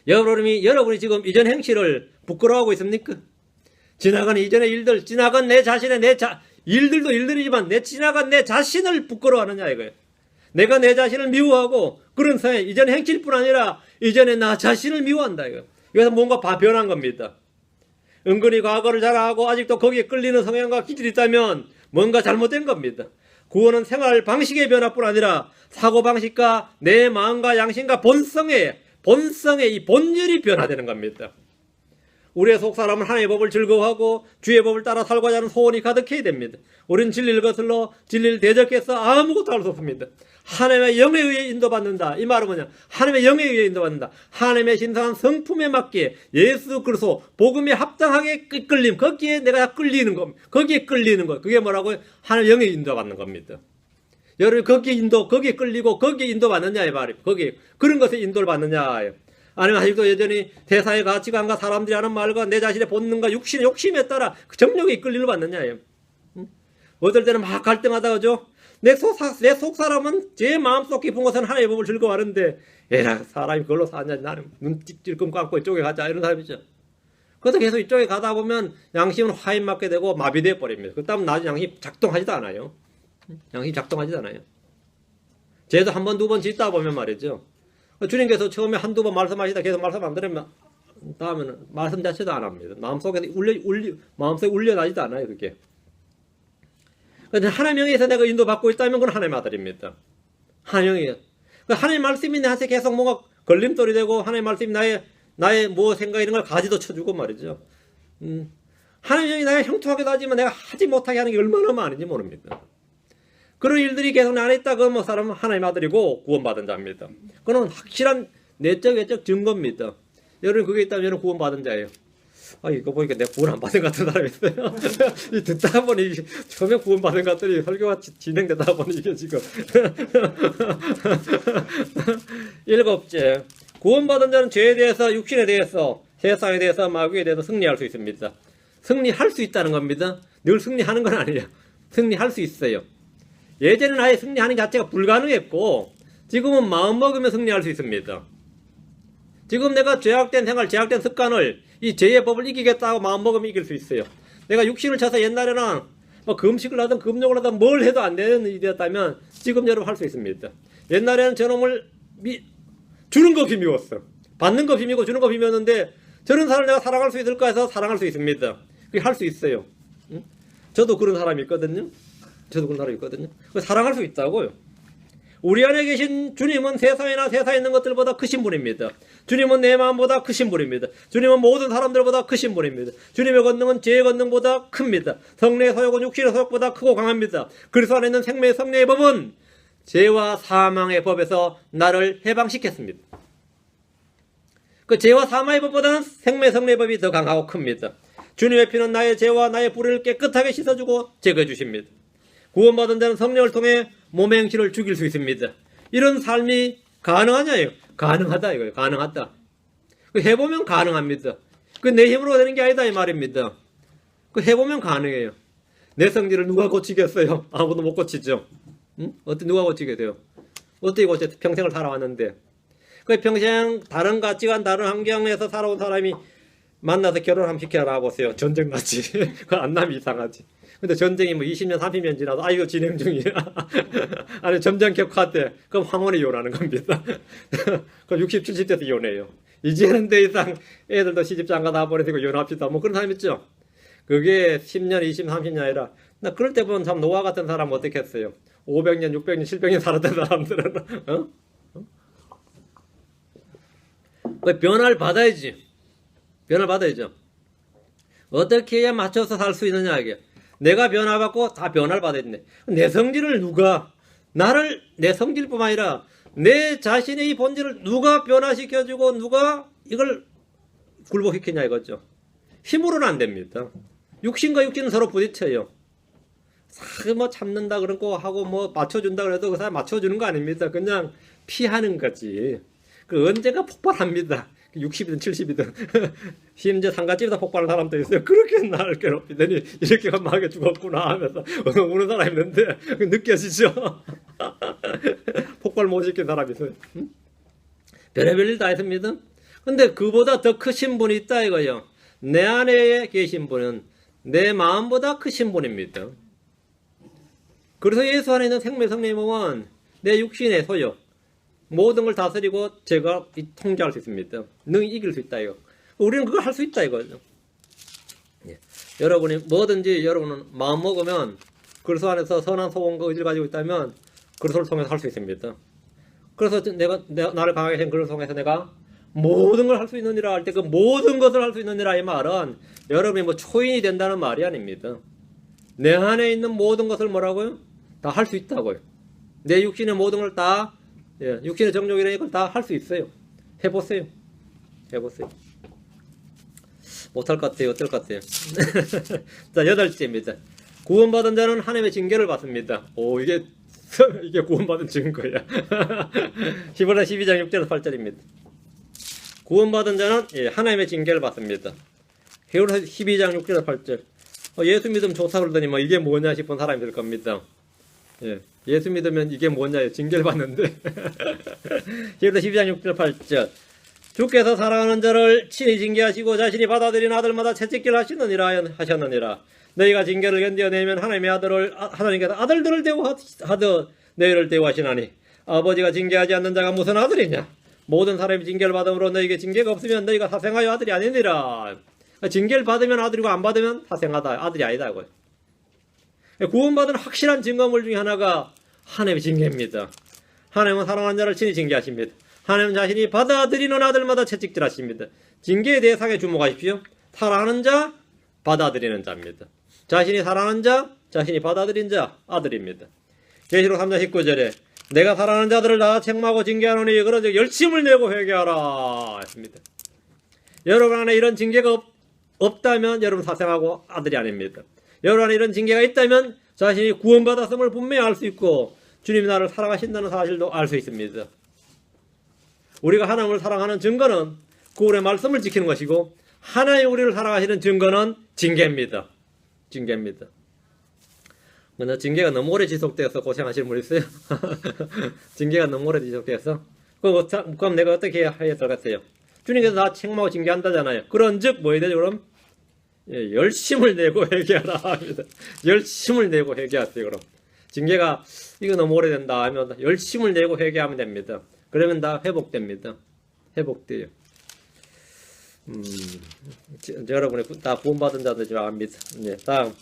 여러분이 지금 이전 행실을 부끄러워하고 있습니까? 지나간 이전의 일들, 지나간 내 자신의 일들도 일들이지만 지나간 내 자신을 부끄러워하느냐 이거예요. 내가 내 자신을 미워하고 그런 성향, 이전 행실뿐 아니라 이전에 나 자신을 미워한다 이거. 이것은 뭔가 변한 겁니다. 은근히 과거를 자랑하고 아직도 거기에 끌리는 성향과 기질이 있다면 뭔가 잘못된 겁니다. 구원은 생활 방식의 변화뿐 아니라 사고 방식과 내 마음과 양심과 본성의 이 본질이 변화되는 겁니다. 우리의 속사람은 하나님의 법을 즐거워하고 주의 법을 따라 살고자 하는 소원이 가득해야 됩니다. 우리는 진리를 거슬러 진리를 대적해서 아무것도 할 수 없습니다. 하나님의 영에 의해 인도받는다. 이 말은 뭐냐? 하나님의 영에 의해 인도받는다. 하나님의 신성한 성품에 맞게 예수 그리스도 복음에 합당하게 끌림. 거기에 내가 끌리는 겁니다. 거기에 끌리는 거. 그게 뭐라고요? 하나님의 영에 인도받는 겁니다. 여러분 거기에 끌리고 거기에 인도받느냐 이 말이에요. 거기에 그런 것에 인도를 받느냐. 아니면 아직도 여전히 대사의 가치관과 사람들이 하는 말과 내 자신의 본능과 육신의 욕심에 따라 그 정력에 이끌림을 받느냐. 어떨 때는 막 갈등하다가 그죠? 내 속사람은 제 마음속 깊은 곳은 하나님의 법을 즐거워하는데 에라 사람이 그걸로 사냐 나는 눈 찔끔 감고 이쪽에 가자 이런 사람이죠. 그래서 계속 이쪽에 가다 보면 양심은 화인 맞게 되고 마비돼 버립니다. 그다음 나중에 양심이 작동하지도 않아요. 양심이 작동하지도 않아요. 죄도 한 번, 두 번 짓다 보면 말이죠. 주님께서 처음에 한두 번 말씀하시다 계속 말씀 안 들으면 다음에는 말씀 자체도 안 합니다. 마음속에 마음속에 울려나지도 않아요, 그게. 그런데 하나님의 영에서 내가 인도받고 있다면 그건 하나님의 아들입니다. 하나님의 영이에요. 하나님의 말씀이 나한테 계속 뭔가 걸림돌이 되고 하나님의 말씀이 나의 뭐 생각 이런 걸 가지도 쳐주고 말이죠. 하나님의 영이 나의 형통하게도 하지만 내가 하지 못하게 하는 게 얼마나 많은지 모릅니다. 그런 일들이 계속 내 안에 있다. 그건 사람은 하나님의 아들이고 구원받은 자입니다. 그건 확실한 내적 외적 증거입니다. 여러분 그게 있다면 여러분 구원받은 자예요. 이거 보니까 내가 구원 안 받은 것 같은 사람이 있어요. 듣다 보니 처음에 구원 받은 것 같더니 설교가 진행되다 보니 이게 지금. 일곱째, 구원받은 자는 죄에 대해서, 육신에 대해서, 세상에 대해서, 마귀에 대해서 승리할 수 있습니다. 승리할 수 있다는 겁니다. 늘 승리하는 건 아니에요. 승리할 수 있어요. 예전에는 아예 승리하는 자체가 불가능했고 지금은 마음먹으면 승리할 수 있습니다. 지금 내가 죄악된 생활, 죄악된 습관을, 이 죄의 법을 이기겠다고 마음먹으면 이길 수 있어요. 내가 육신을 쳐서 옛날에는 뭐 금식을 하든 금욕을 하든 뭘 해도 안 되는 일이었다면 지금 여러분 할 수 있습니다. 옛날에는 저놈을 주는 거 비미웠어. 받는 거 비미고 주는 거 비미웠는데 저런 사람을 내가 사랑할 수 있을까 해서 사랑할 수 있습니다. 그게 할 수 있어요. 응? 저도 그런 사람이 있거든요. 사랑할 수 있다고요. 우리 안에 계신 주님은 세상이나 세상에 있는 것들보다 크신 분입니다. 주님은 내 마음보다 크신 분입니다. 주님은 모든 사람들보다 크신 분입니다. 주님의 권능은 죄의 권능보다 큽니다. 성례의 소욕은 육신의 소욕보다 크고 강합니다. 그리스도 안에 있는 생명의 성례의 법은 죄와 사망의 법에서 나를 해방시켰습니다. 그 죄와 사망의 법보다는 생명의 성례의 법이 더 강하고 큽니다. 주님의 피는 나의 죄와 나의 불의를 깨끗하게 씻어주고 제거해 주십니다. 구원받은 자는 성령을 통해 몸의 행실을 죽일 수 있습니다. 이런 삶이 가능하냐요? 가능하다 이거예요. 가능하다. 해보면 가능합니다. 내 힘으로 되는 게 아니다 이 말입니다. 해보면 가능해요. 내 성질을 누가 고치겠어요? 아무도 못 고치죠. 응? 누가 고치게 돼요? 어떻게 고쳐? 평생을 살아왔는데. 평생 다른 가치관, 다른 환경에서 살아온 사람이 만나서 결혼 한번 시켜라 보세요. 전쟁 났지. 그거 안 나면 이상하지. 근데 전쟁이 뭐 20년, 30년 지나도 이거 진행 중이야. 아니 전쟁 격화돼. 그럼 황혼이 이혼하는 겁니다. 그럼 60, 70대에서 이혼해요. 이제는 더 이상 애들도 시집장가 다 보내고 이혼합시다. 뭐 그런 사람 있죠. 그게 10년, 20, 30년 아니라 나 그럴 때 보면 참 노아 같은 사람 어떻게 했어요? 500년, 600년, 700년 살았던 사람들은 변화를 받아야지. 변화를 받아야죠. 어떻게 해야 맞춰서 살 수 있느냐 이게. 내가 변화받고 다 변화를 받았네. 내 성질을 누가 내 성질뿐만 아니라 내 자신의 이 본질을 누가 변화시켜주고 누가 이걸 굴복시키냐 이거죠. 힘으로는 안 됩니다. 육신과 육신은 서로 부딪혀요. 뭐 참는다 그러고 하고 뭐 맞춰준다 그래도 그 사람 맞춰주는 거 아닙니다. 그냥 피하는 거지. 언제가 폭발합니다. 60이든 70이든 심지어 상가집에서 폭발한 사람도 있어요. 그렇게 나를 괴롭히더니 이렇게 감하게 죽었구나 하면서 우는 사람이 있는데 느껴지죠? 폭발 못 시킨 사람이 있어요. 응? 별의별 일 다 했습니다. 근데 그보다 더 크신 분이 있다 이거예요. 내 안에 계신 분은 내 마음보다 크신 분입니다. 그래서 예수 안에 있는 생명 성령의 몸은 내 육신의 소욕 모든 걸 다스리고 제가 통제할 수 있습니다. 능히 이길 수 있다 이거. 우리는 그걸 할 수 있다 이거죠. 예. 여러분이 뭐든지 여러분은 마음 먹으면 그리스도 안에서 선한 소원과 의지를 가지고 있다면 그리스도를 통해서 할 수 있습니다. 그래서 나를 강하게 하신 그리스도를 통해서 내가 모든 걸 할 수 있느니라 할 때 그 모든 것을 할 수 있느니라 이 말은 여러분이 뭐 초인이 된다는 말이 아닙니다. 내 안에 있는 모든 것을 뭐라고요? 다 할 수 있다고요. 내 육신의 모든 걸 다 육신의 정욕이라는 이걸 다 할 수 있어요. 해보세요. 못할 것 같아요. 어떨 것 같아요? 자, 8째입니다. 구원받은 자는 하나님의 징계를 받습니다. 이게 구원받은 증거야. 히브리서 12장 6절에서 8절입니다. 구원받은 자는 하나님의 징계를 받습니다. 히브리서 12장 6절에서 8절. 예수 믿으면 좋다 그러더니 이게 뭐냐 싶은 사람이 될 겁니다. 예수 믿으면 이게 뭐냐 징계를 받는데 히브리서 12장 6절 8절 주께서 사랑하는 자를 친히 징계하시고 자신이 받아들인 아들마다 채찍질 하셨느니라. 너희가 징계를 견뎌내면 하나님의 하나님께서 아들들을 대우하듯 너희를 대우하시나니 아버지가 징계하지 않는 자가 무슨 아들이냐. 모든 사람이 징계를 받음으로 너희에게 징계가 없으면 너희가 사생하여 아들이 아니니라. 징계를 받으면 아들이고 안 받으면 사생하다 아들이 아니다 이거예요. 구원받은 확실한 증거물 중에 하나가 하나님의 징계입니다. 하나님은 사랑하는 자를 친히 징계하십니다. 하나님은 자신이 받아들이는 아들마다 채찍질하십니다. 징계에 대상에 주목하십시오. 사랑하는 자, 받아들이는 자입니다. 자신이 사랑하는 자, 자신이 받아들인 자, 아들입니다. 계시록 3장 19절에 내가 사랑하는 자들을 다 책망하고 징계하노니 그러즉 열심을 내고 회개하라 했습니다. 여러분 안에 이런 징계가 없다면 여러분 사생하고 아들이 아닙니다. 여러분 안에 이런 징계가 있다면 자신이 구원받았음을 분명히 알 수 있고 주님이 나를 사랑하신다는 사실도 알 수 있습니다. 우리가 하나님을 사랑하는 증거는 구원의 말씀을 지키는 것이고 하나님 우리를 사랑하시는 증거는 징계입니다. 징계입니다. 근데 징계가 너무 오래 지속되어서 고생하시는 분 있어요? 징계가 너무 오래 지속되어서 그럼 내가 어떻게 해야 되겠어요? 주님께서 다 책망하고 징계한다잖아요. 그런즉 뭐 해야 되죠 그럼? 예, 열심을 내고 회개하라 합니다. 열심을 내고 회개하세요. 그럼 징계가 이거 너무 오래된다 하면 열심을 내고 회개하면 됩니다. 그러면 다 회복됩니다. 회복돼요. 여러분이 다 구원받은 자들 줄 압니다. 네, 다음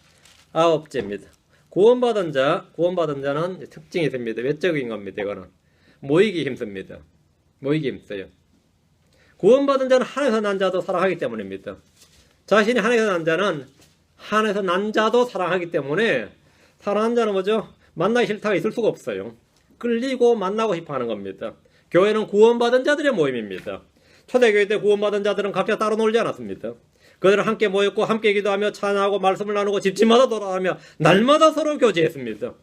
9째입니다. 구원받은 자는 특징이 있습니다. 외적인 겁니다. 이거는 모이기 힘씁니다. 모이기 힘써요. 구원받은 자는 하늘에서 난 자도 사랑하기 때문입니다. 자신이 하늘에서 난 자는 하늘에서 난 자도 사랑하기 때문에 사랑하는 자는 뭐죠? 만나기 싫다가 있을 수가 없어요. 끌리고 만나고 싶어 하는 겁니다. 교회는 구원받은 자들의 모임입니다. 초대교회 때 구원받은 자들은 각자 따로 놀지 않았습니다. 그들은 함께 모였고 함께 기도하며 찬양하고 말씀을 나누고 집집마다 돌아가며 날마다 서로 교제했습니다.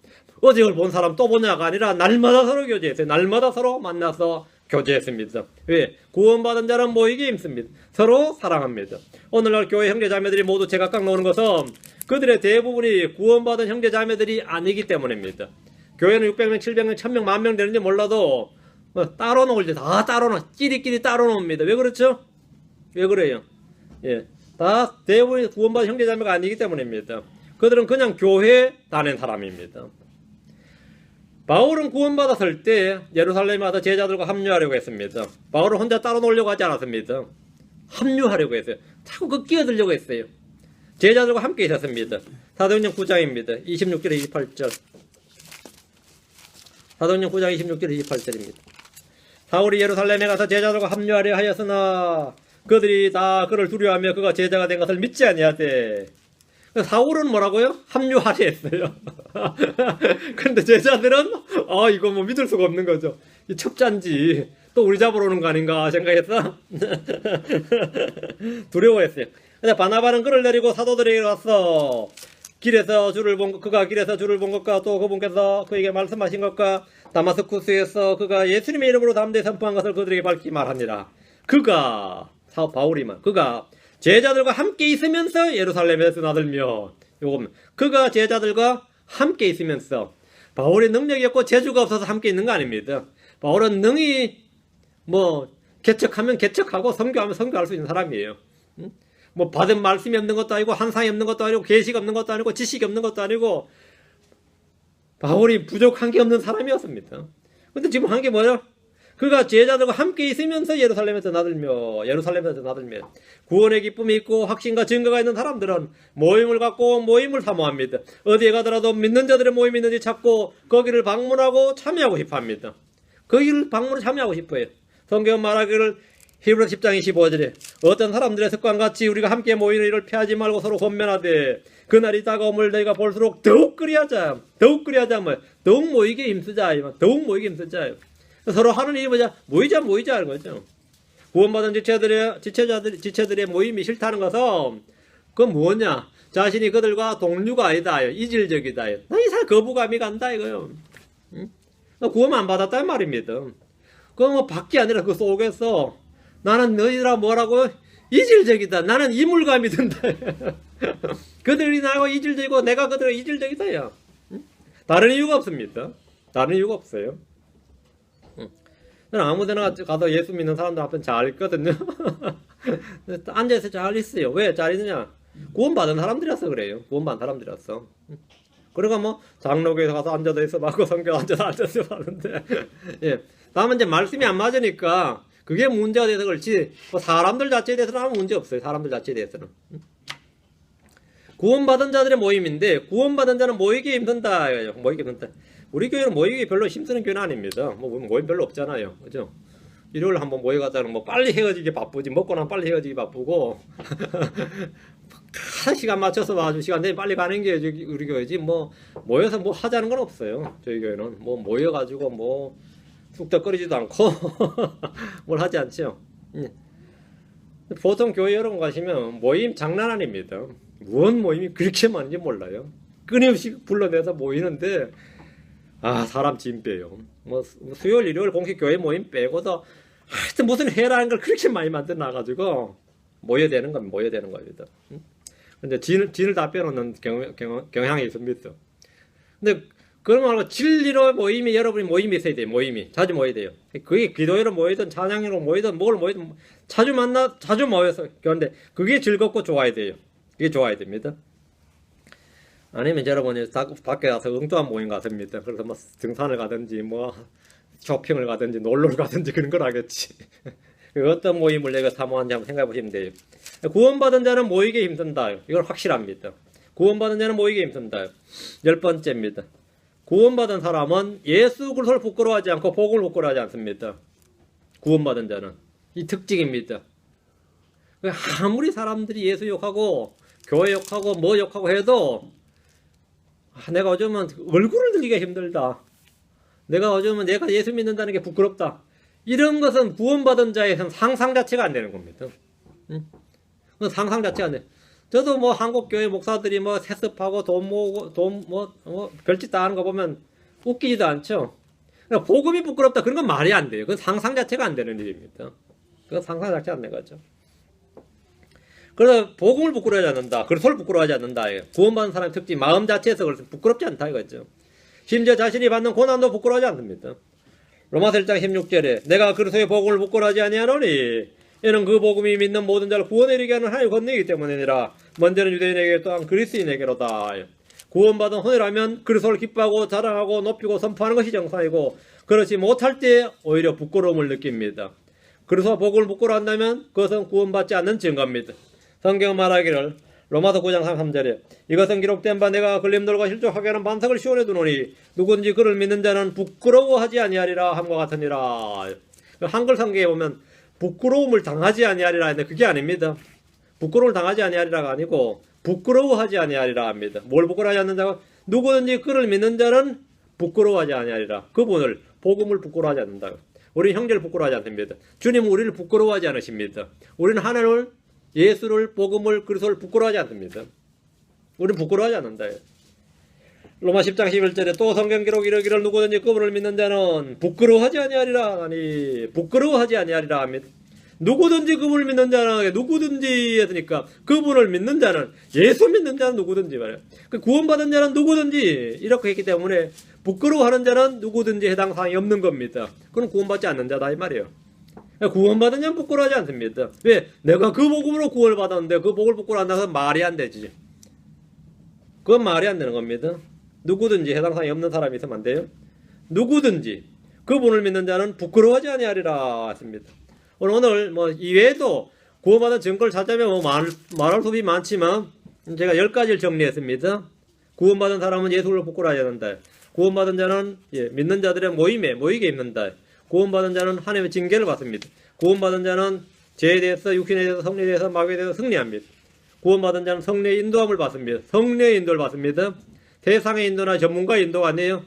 어제 본 사람 또 보냐가 아니라 날마다 서로 교제했어요. 날마다 서로 만나서 교제했습니다. 왜? 구원받은 자는 모이기 힘씁니다. 서로 사랑합니다. 오늘날 교회 형제자매들이 모두 제각각 노는 것은 그들의 대부분이 구원받은 형제자매들이 아니기 때문입니다. 교회는 600명, 700명, 1000명, 10,000명 되는지 몰라도 따로 놀지. 다 따로 놀, 끼리끼리 따로 놉니다. 왜 그렇죠? 왜 그래요? 예, 다 대부분이 구원받은 형제자매가 아니기 때문입니다. 그들은 그냥 교회 다닌 사람입니다. 바울은 구원받았을 때 예루살렘에 와서 제자들과 합류하려고 했습니다. 바울은 혼자 따로 놀려고 하지 않았습니다. 합류하려고 했어요. 자꾸 끼어들려고 했어요. 제자들과 함께 있었습니다. 사도행전 9장입니다. 26절에 28절. 사도행전 9장 26절에 28절입니다. 바울이 예루살렘에 가서 제자들과 합류하려 하였으나 그들이 다 그를 두려워하며 그가 제자가 된 것을 믿지 아니하되. 사울은 뭐라고요? 합류하려 했어요. 그런데 제자들은 이거 뭐 믿을 수가 없는 거죠. 이 첩자인지 또 우리 잡으러 오는 거 아닌가 생각했어. 두려워했어요. 근데 바나바는 그를 내리고 사도들에게 왔어. 그가 길에서 주를 본 것과 또 그분께서 그에게 말씀하신 것과 다마스쿠스에서 그가 예수님의 이름으로 담대히 선포한 것을 그들에게 밝히 말합니다. 바울이만 그가 제자들과 함께 있으면서 예루살렘에서 나들며, 그가 제자들과 함께 있으면서, 바울의 능력이 없고 재주가 없어서 함께 있는 거 아닙니다. 바울은 능히 개척하면 개척하고 선교하면 선교할 수 있는 사람이에요. 받은 말씀이 없는 것도 아니고 한상이 없는 것도 아니고 계시가 없는 것도 아니고 지식이 없는 것도 아니고 바울이 부족한 게 없는 사람이었습니다. 근데 지금 한 게 뭐죠? 그가 제자들과 함께 있으면서 예루살렘에서 나들며 구원의 기쁨이 있고 확신과 증거가 있는 사람들은 모임을 갖고 모임을 사모합니다. 어디에 가더라도 믿는 자들의 모임이 있는지 찾고 거기를 방문하고 참여하고 싶어합니다. 거기를 방문하고 참여하고 싶어요. 성경은 말하기를 히브리서 10장 25절에 어떤 사람들의 습관같이 우리가 함께 모이는 일을 피하지 말고 서로 권면하되 그날이 다가옴을 너희가 볼수록 더욱 그리하자 더욱 모이게 힘쓰자. 서로 하는 일이 뭐냐? 모이자 하는 거죠. 구원받은 지체들의 모임이 싫다는 것은 그건 뭐냐? 자신이 그들과 동류가 아니다. 이질적이다. 이상 거부감이 간다 이거요. 구원 안 받았단 말입니다. 그건 밖이 아니라 그 속에서 나는 너희라 뭐라고? 이질적이다. 나는 이물감이 든다. 그들이 나하고 이질적이고 내가 그들과 이질적이다. 다른 이유가 없습니다. 다른 이유가 없어요. 아무데나 가서 예수 믿는 사람들 앞에 잘 있거든요. 앉아서 잘 있어요. 왜 잘 있느냐? 구원받은 사람들이라서 그래요. 구원받은 사람들이라서. 그러니까 장로교에서 가서 앉아서 있어 받고 성교 앉아서 받는데 예. 다만 이제 말씀이 안 맞으니까 그게 문제가 돼서 그렇지 사람들 자체에 대해서는 아무 문제 없어요. 사람들 자체에 대해서는. 구원받은 자들의 모임인데 구원받은 자는 모이기 힘든다. 모이기 힘든다. 우리 교회는 모이기 별로 힘쓰는 교회는 아닙니다. 모임 별로 없잖아요. 그죠? 일요일 한번 모여가자는 빨리 헤어지기 바쁘지. 먹고 나면 빨리 헤어지기 바쁘고. 한 시간 맞춰서 와주 시간 되면 빨리 가는 게 우리 교회지. 모여서 하자는 건 없어요. 저희 교회는. 모여가지고 쑥덕거리지도 않고 뭘 하지 않죠. 보통 교회 여러분 가시면 모임 장난 아닙니다. 무슨 모임이 그렇게 많은지 몰라요. 끊임없이 불러내서 모이는데 사람 진 빼요. 뭐 수요일 일요일 공식 교회 모임 빼고도 하여튼 무슨 회라는 걸 그렇게 많이 만들어 놔가지고 모여야 되는 겁니다. 근데 진을 다 빼놓는 경향이 있습니다. 근데 그런 말고 진리로 모임이 여러분이 모임이 있어야 돼요. 모임이 자주 모여야 돼요. 그게 기도회로 모이든 찬양회로 모이든 뭘 모이든 자주 모여서 그런데 그게 즐겁고 좋아야 돼요. 그게 좋아야 됩니다. 아니면 여러분이 밖에 가서 엉뚱한 모임 같습니다. 그래서 뭐 등산을 가든지 뭐 쇼핑을 가든지 놀러를 가든지 그런 걸 하겠지. 어떤 모임을 내가 사모하는지 한번 생각해 보시면 돼요. 구원받은 자는 모이기 힘든다. 이걸 확실합니다. 구원받은 자는 모이기 힘든다. 10번째입니다. 구원받은 사람은 예수 그리스도를 부끄러워하지 않고 복음을 부끄러워하지 않습니다. 구원받은 자는 이 특징입니다. 아무리 사람들이 예수 욕하고 교회 욕하고 뭐 욕하고 해도 내가 어쩌면 얼굴을 들기가 힘들다. 내가 어쩌면 내가 예수 믿는다는 게 부끄럽다. 이런 것은 구원받은 자에서는 상상 자체가 안 되는 겁니다. 상상 자체가 안 돼. 저도 뭐 한국 교회 목사들이 뭐 세습하고 돈 모으고 별짓 다 하는 거 보면 웃기지도 않죠. 그러니까 복음이 부끄럽다 그런 건 말이 안 돼요. 그건 상상 자체가 안 되는 일입니다. 그건 상상 자체가 안 되는 거죠. 그래서 복음을 부끄러워하지 않는다. 그리스도를 부끄러워하지 않는다. 구원받은 사람의 특징 마음 자체에서 그래서 부끄럽지 않다 이거죠. 심지어 자신이 받는 고난도 부끄러워하지 않습니다. 로마서 1장 16절에 내가 그리스도의 복음을 부끄러워하지 아니하노니 이는 그 복음이 믿는 모든 자를 구원에 이르게 하는 하나님의 권능이기 때문이니라. 먼저는 유대인에게 또한 그리스도인에게로다. 구원받은 혼이라면 그리스도를 기뻐하고 자랑하고 높이고 선포하는 것이 정상이고 그렇지 못할 때 오히려 부끄러움을 느낍니다. 그리스도 복음을 부끄러워한다면 그것은 구원받지 않는 증거입니다. 성경 말하기를 로마서 9장 33절에 이것은 기록된 바 내가 걸림돌과 실족하게 하는 반석을 시온에 두노니 누구든지 그를 믿는 자는 부끄러워하지 아니하리라 함과 같으니라. 한글 성경에 보면 부끄러움을 당하지 아니하리라 했는데 그게 아닙니다. 부끄러움을 당하지 아니하리라가 아니고 부끄러워하지 아니하리라 합니다. 뭘 부끄러워하지 않는 자가 누구든지 그를 믿는 자는 부끄러워하지 아니하리라. 그분을 복음을 부끄러워하지 않는다. 우리는 형제를 부끄러워하지 않습니다. 주님은 우리를 부끄러워하지 않으십니다. 우리는 하나님을 예수를 복음을 그리스도를 부끄러워하지 않습니다. 우리는 부끄러워하지 않는다. 로마 10장 11절에 또 성경 기록 이르기를 누구든지 그분을 믿는 자는 부끄러워하지 아니하리라 하니 부끄러워하지 아니하리라 합니다. 누구든지 그분을 믿는 자는 누구든지 했으니까 그분을 믿는 자는 예수 믿는 자는 누구든지 말이에요. 구원받은 자는 누구든지 이렇게 했기 때문에 부끄러워하는 자는 누구든지 해당 사항이 없는 겁니다. 그건 구원받지 않는 자다 이 말이에요. 구원받은 자는 부끄러워하지 않습니다. 왜? 내가 그 복음으로 구원을 받았는데 그 복을 부끄러워한다고 해서 말이 안 되지. 그건 말이 안 되는 겁니다. 누구든지 해당 사항이 없는 사람이 있으면 안 돼요. 누구든지 그분을 믿는 자는 부끄러워하지 아니하리라 했습니다. 오늘 뭐 이외에도 구원받은 증거를 찾자면 뭐 말할 수업이 많지만 제가 10가지를 정리했습니다. 구원받은 사람은 예수를 부끄러워하지 않는다. 구원받은 자는 믿는 자들의 모이게 입는다. 구원받은 자는 하나님의 징계를 받습니다. 구원받은 자는 죄에 대해서 육신에 대해서 성리에 대해서 마귀에 대해서 승리합니다. 구원받은 자는 성령의 인도함을 받습니다. 성령의 인도를 받습니다. 세상의 인도나 전문가의 인도가 아니에요.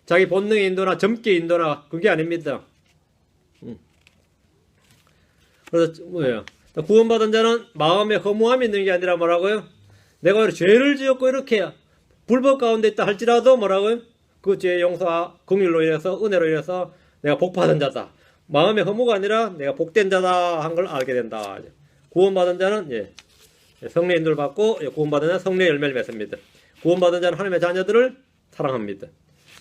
자기 본능의 인도나 젊게 인도나 그게 아닙니다. 그래서 뭐예요? 구원받은 자는 마음에 허무함이 있는 게 아니라 뭐라고요? 내가 죄를 지었고 이렇게 불법 가운데 있다 할지라도 뭐라고요? 그 죄의 용서와 긍휼로 인해서 은혜로 인해서 내가 복받은 자다. 마음의 허무가 아니라 내가 복된 자다 한 걸 알게 된다. 구원받은 자는 성령의 인도를 받고 구원받은 자는 성령의 열매를 맺습니다. 구원받은 자는 하나님의 자녀들을 사랑합니다.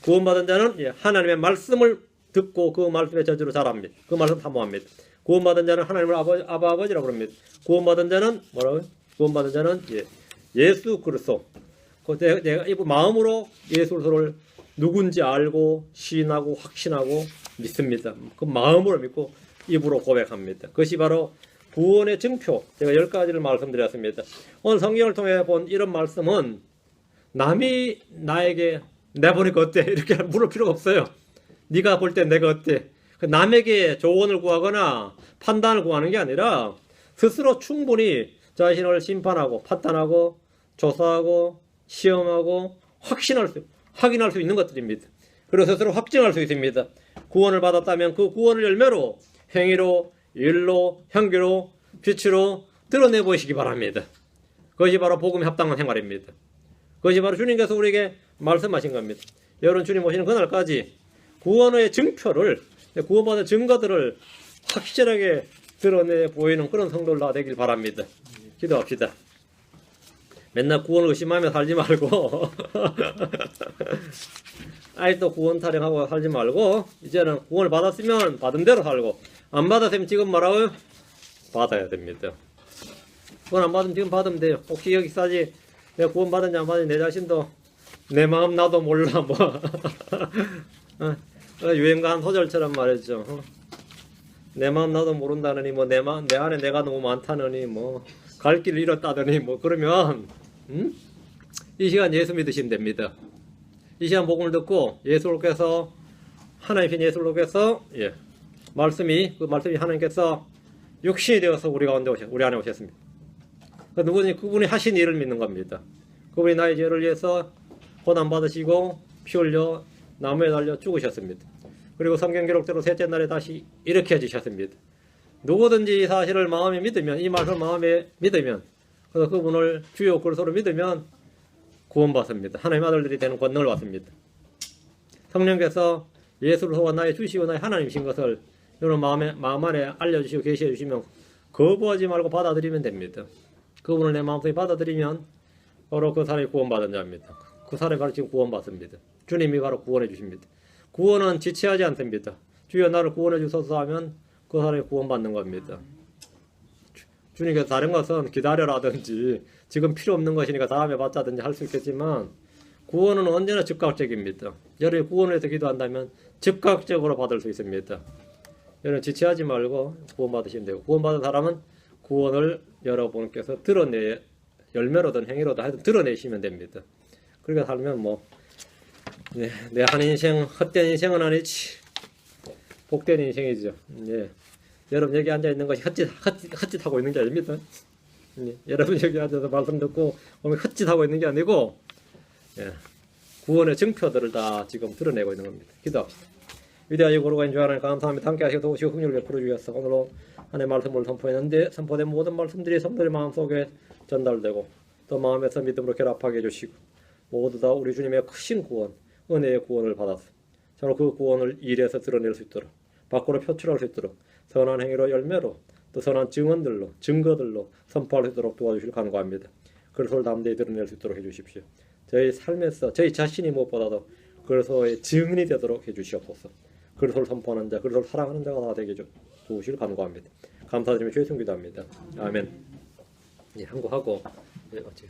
구원받은 자는 하나님의 말씀을 듣고 그 말씀의 저주로 자랍니다. 그 말씀 사모합니다. 구원받은 자는 하나님을 아버지라고 부릅니다. 구원받은 자는 뭐라고요? 구원받은 자는 예수 그리스도. 내가 마음으로 예수 그리스도를 누군지 알고 시인하고 확신하고 믿습니다. 그 마음으로 믿고 입으로 고백합니다. 그것이 바로 구원의 증표. 제가 10가지를 말씀드렸습니다. 오늘 성경을 통해 본 이런 말씀은 남이 나에게 내보니까 어때? 이렇게 물을 필요가 없어요. 네가 볼 때 내가 어때? 남에게 조언을 구하거나 판단을 구하는 게 아니라 스스로 충분히 자신을 심판하고 판단하고 조사하고 시험하고 확인할 수 있는 것들입니다. 그리고 스스로 확증할 수 있습니다. 구원을 받았다면 그 구원을 열매로 행위로 일로 형기로 빛으로 드러내 보이시기 바랍니다. 그것이 바로 복음에 합당한 행활입니다. 그것이 바로 주님께서 우리에게 말씀하신 겁니다. 여러분 주님 오시는 그날까지 구원의 증표를, 구원받은 증거들을 확실하게 드러내 보이는 그런 성도들 다 되길 바랍니다. 기도합시다. 맨날 구원을 의심하며 살지 말고 아직도 구원 타령하고 살지 말고 이제는 구원을 받았으면 받은 대로 살고 안 받았으면 지금 뭐라고요? 받아야 됩니다. 구원 안 받으면 지금 받으면 돼요. 혹시 여기까지 내가 구원 받은지 안 받은지 내 자신도 내 마음 나도 몰라 뭐 유행가한 소절처럼 말이죠. 내 마음 나도 모른다느니 뭐 내 안에 내가 너무 많다느니 뭐 갈 길을 잃었다더니 뭐 그러면 이 시간 예수 믿으시면 됩니다. 이 시간 복음을 듣고 예수님께서 하나님이신 예수님께서 말씀이 하나님께서 육신이 되어서 우리 가운데 우리 안에 오셨습니다. 누구든지 그분이 하신 일을 믿는 겁니다. 그분이 나의 죄를 위해서 고난 받으시고 피 흘려 나무에 달려 죽으셨습니다. 그리고 성경 기록대로 셋째 날에 다시 일으켜 주셨습니다. 누구든지 이 사실을 마음에 믿으면, 이 말씀을 마음에 믿으면, 그래서 그분을 주요 그리스도로 믿으면 구원받습니다. 하나님 아들들이 되는 권능을 받습니다. 성령께서 예수를 소와 나의 주시고 나의 하나님이신 것을 여러분 마음 안에 알려주시고 계시해 주시면 거부하지 말고 받아들이면 됩니다. 그분을 내 마음속에 받아들이면 바로 그 사람이 구원받은 자입니다. 그 사람이 바로 지금 구원받습니다. 주님이 바로 구원해 주십니다. 구원은 지체하지 않습니다. 주여 나를 구원해 주소서 하면 그 사람이 구원받는 겁니다. 주님께서 다른 것은 기다려라든지 지금 필요 없는 것이니까 다음에 받자든지 할 수 있겠지만 구원은 언제나 즉각적입니다. 여러분이 구원을 위해서 기도한다면 즉각적으로 받을 수 있습니다. 여러분 지체하지 말고 구원받으시면 되고 구원받은 사람은 구원을 여러분께서 열매로든 행위로든 하여튼 드러내시면 됩니다. 그렇게 살면 내 한 인생 헛된 인생은 아니지 복된 인생이죠. 여러분 여기 앉아 있는 것이 헛짓하고 있는 게 아닙니다. 여러분 여기 앉아서 말씀 듣고 헛짓하고 있는 게 아니고 구원의 증표들을 다 지금 드러내고 있는 겁니다. 기도합시다. 위대하시고 거룩하신 주 하나님 감사합니다. 함께 하시고 도우시고 긍휼을 베풀어 주셔서 오늘로 하나님의 말씀을 선포했는데 선포된 모든 말씀들이 성도의 마음속에 전달되고 또 마음에서 믿음으로 결합하게 해주시고 모두 다 우리 주님의 크신 구원, 은혜의 구원을 받아서 저는 그 구원을 일에서 드러낼 수 있도록 밖으로 표출할 수 있도록 선한 행위로 열매로 또 선한 증언들로 증거들로 선포할 수 있도록 도와주시길 간구합니다. 그리스도를 담대히 드러낼 수 있도록 해주십시오. 저희 삶에서 저희 자신이 무엇보다도 그리스도의 증인이 되도록 해주시옵소서. 그리스도를 선포하는 자, 그리스도를 사랑하는 자가 다 되게 도우시길 간구합니다. 감사드리며 주의 성기도합니다. 아멘. 한국하고 어찌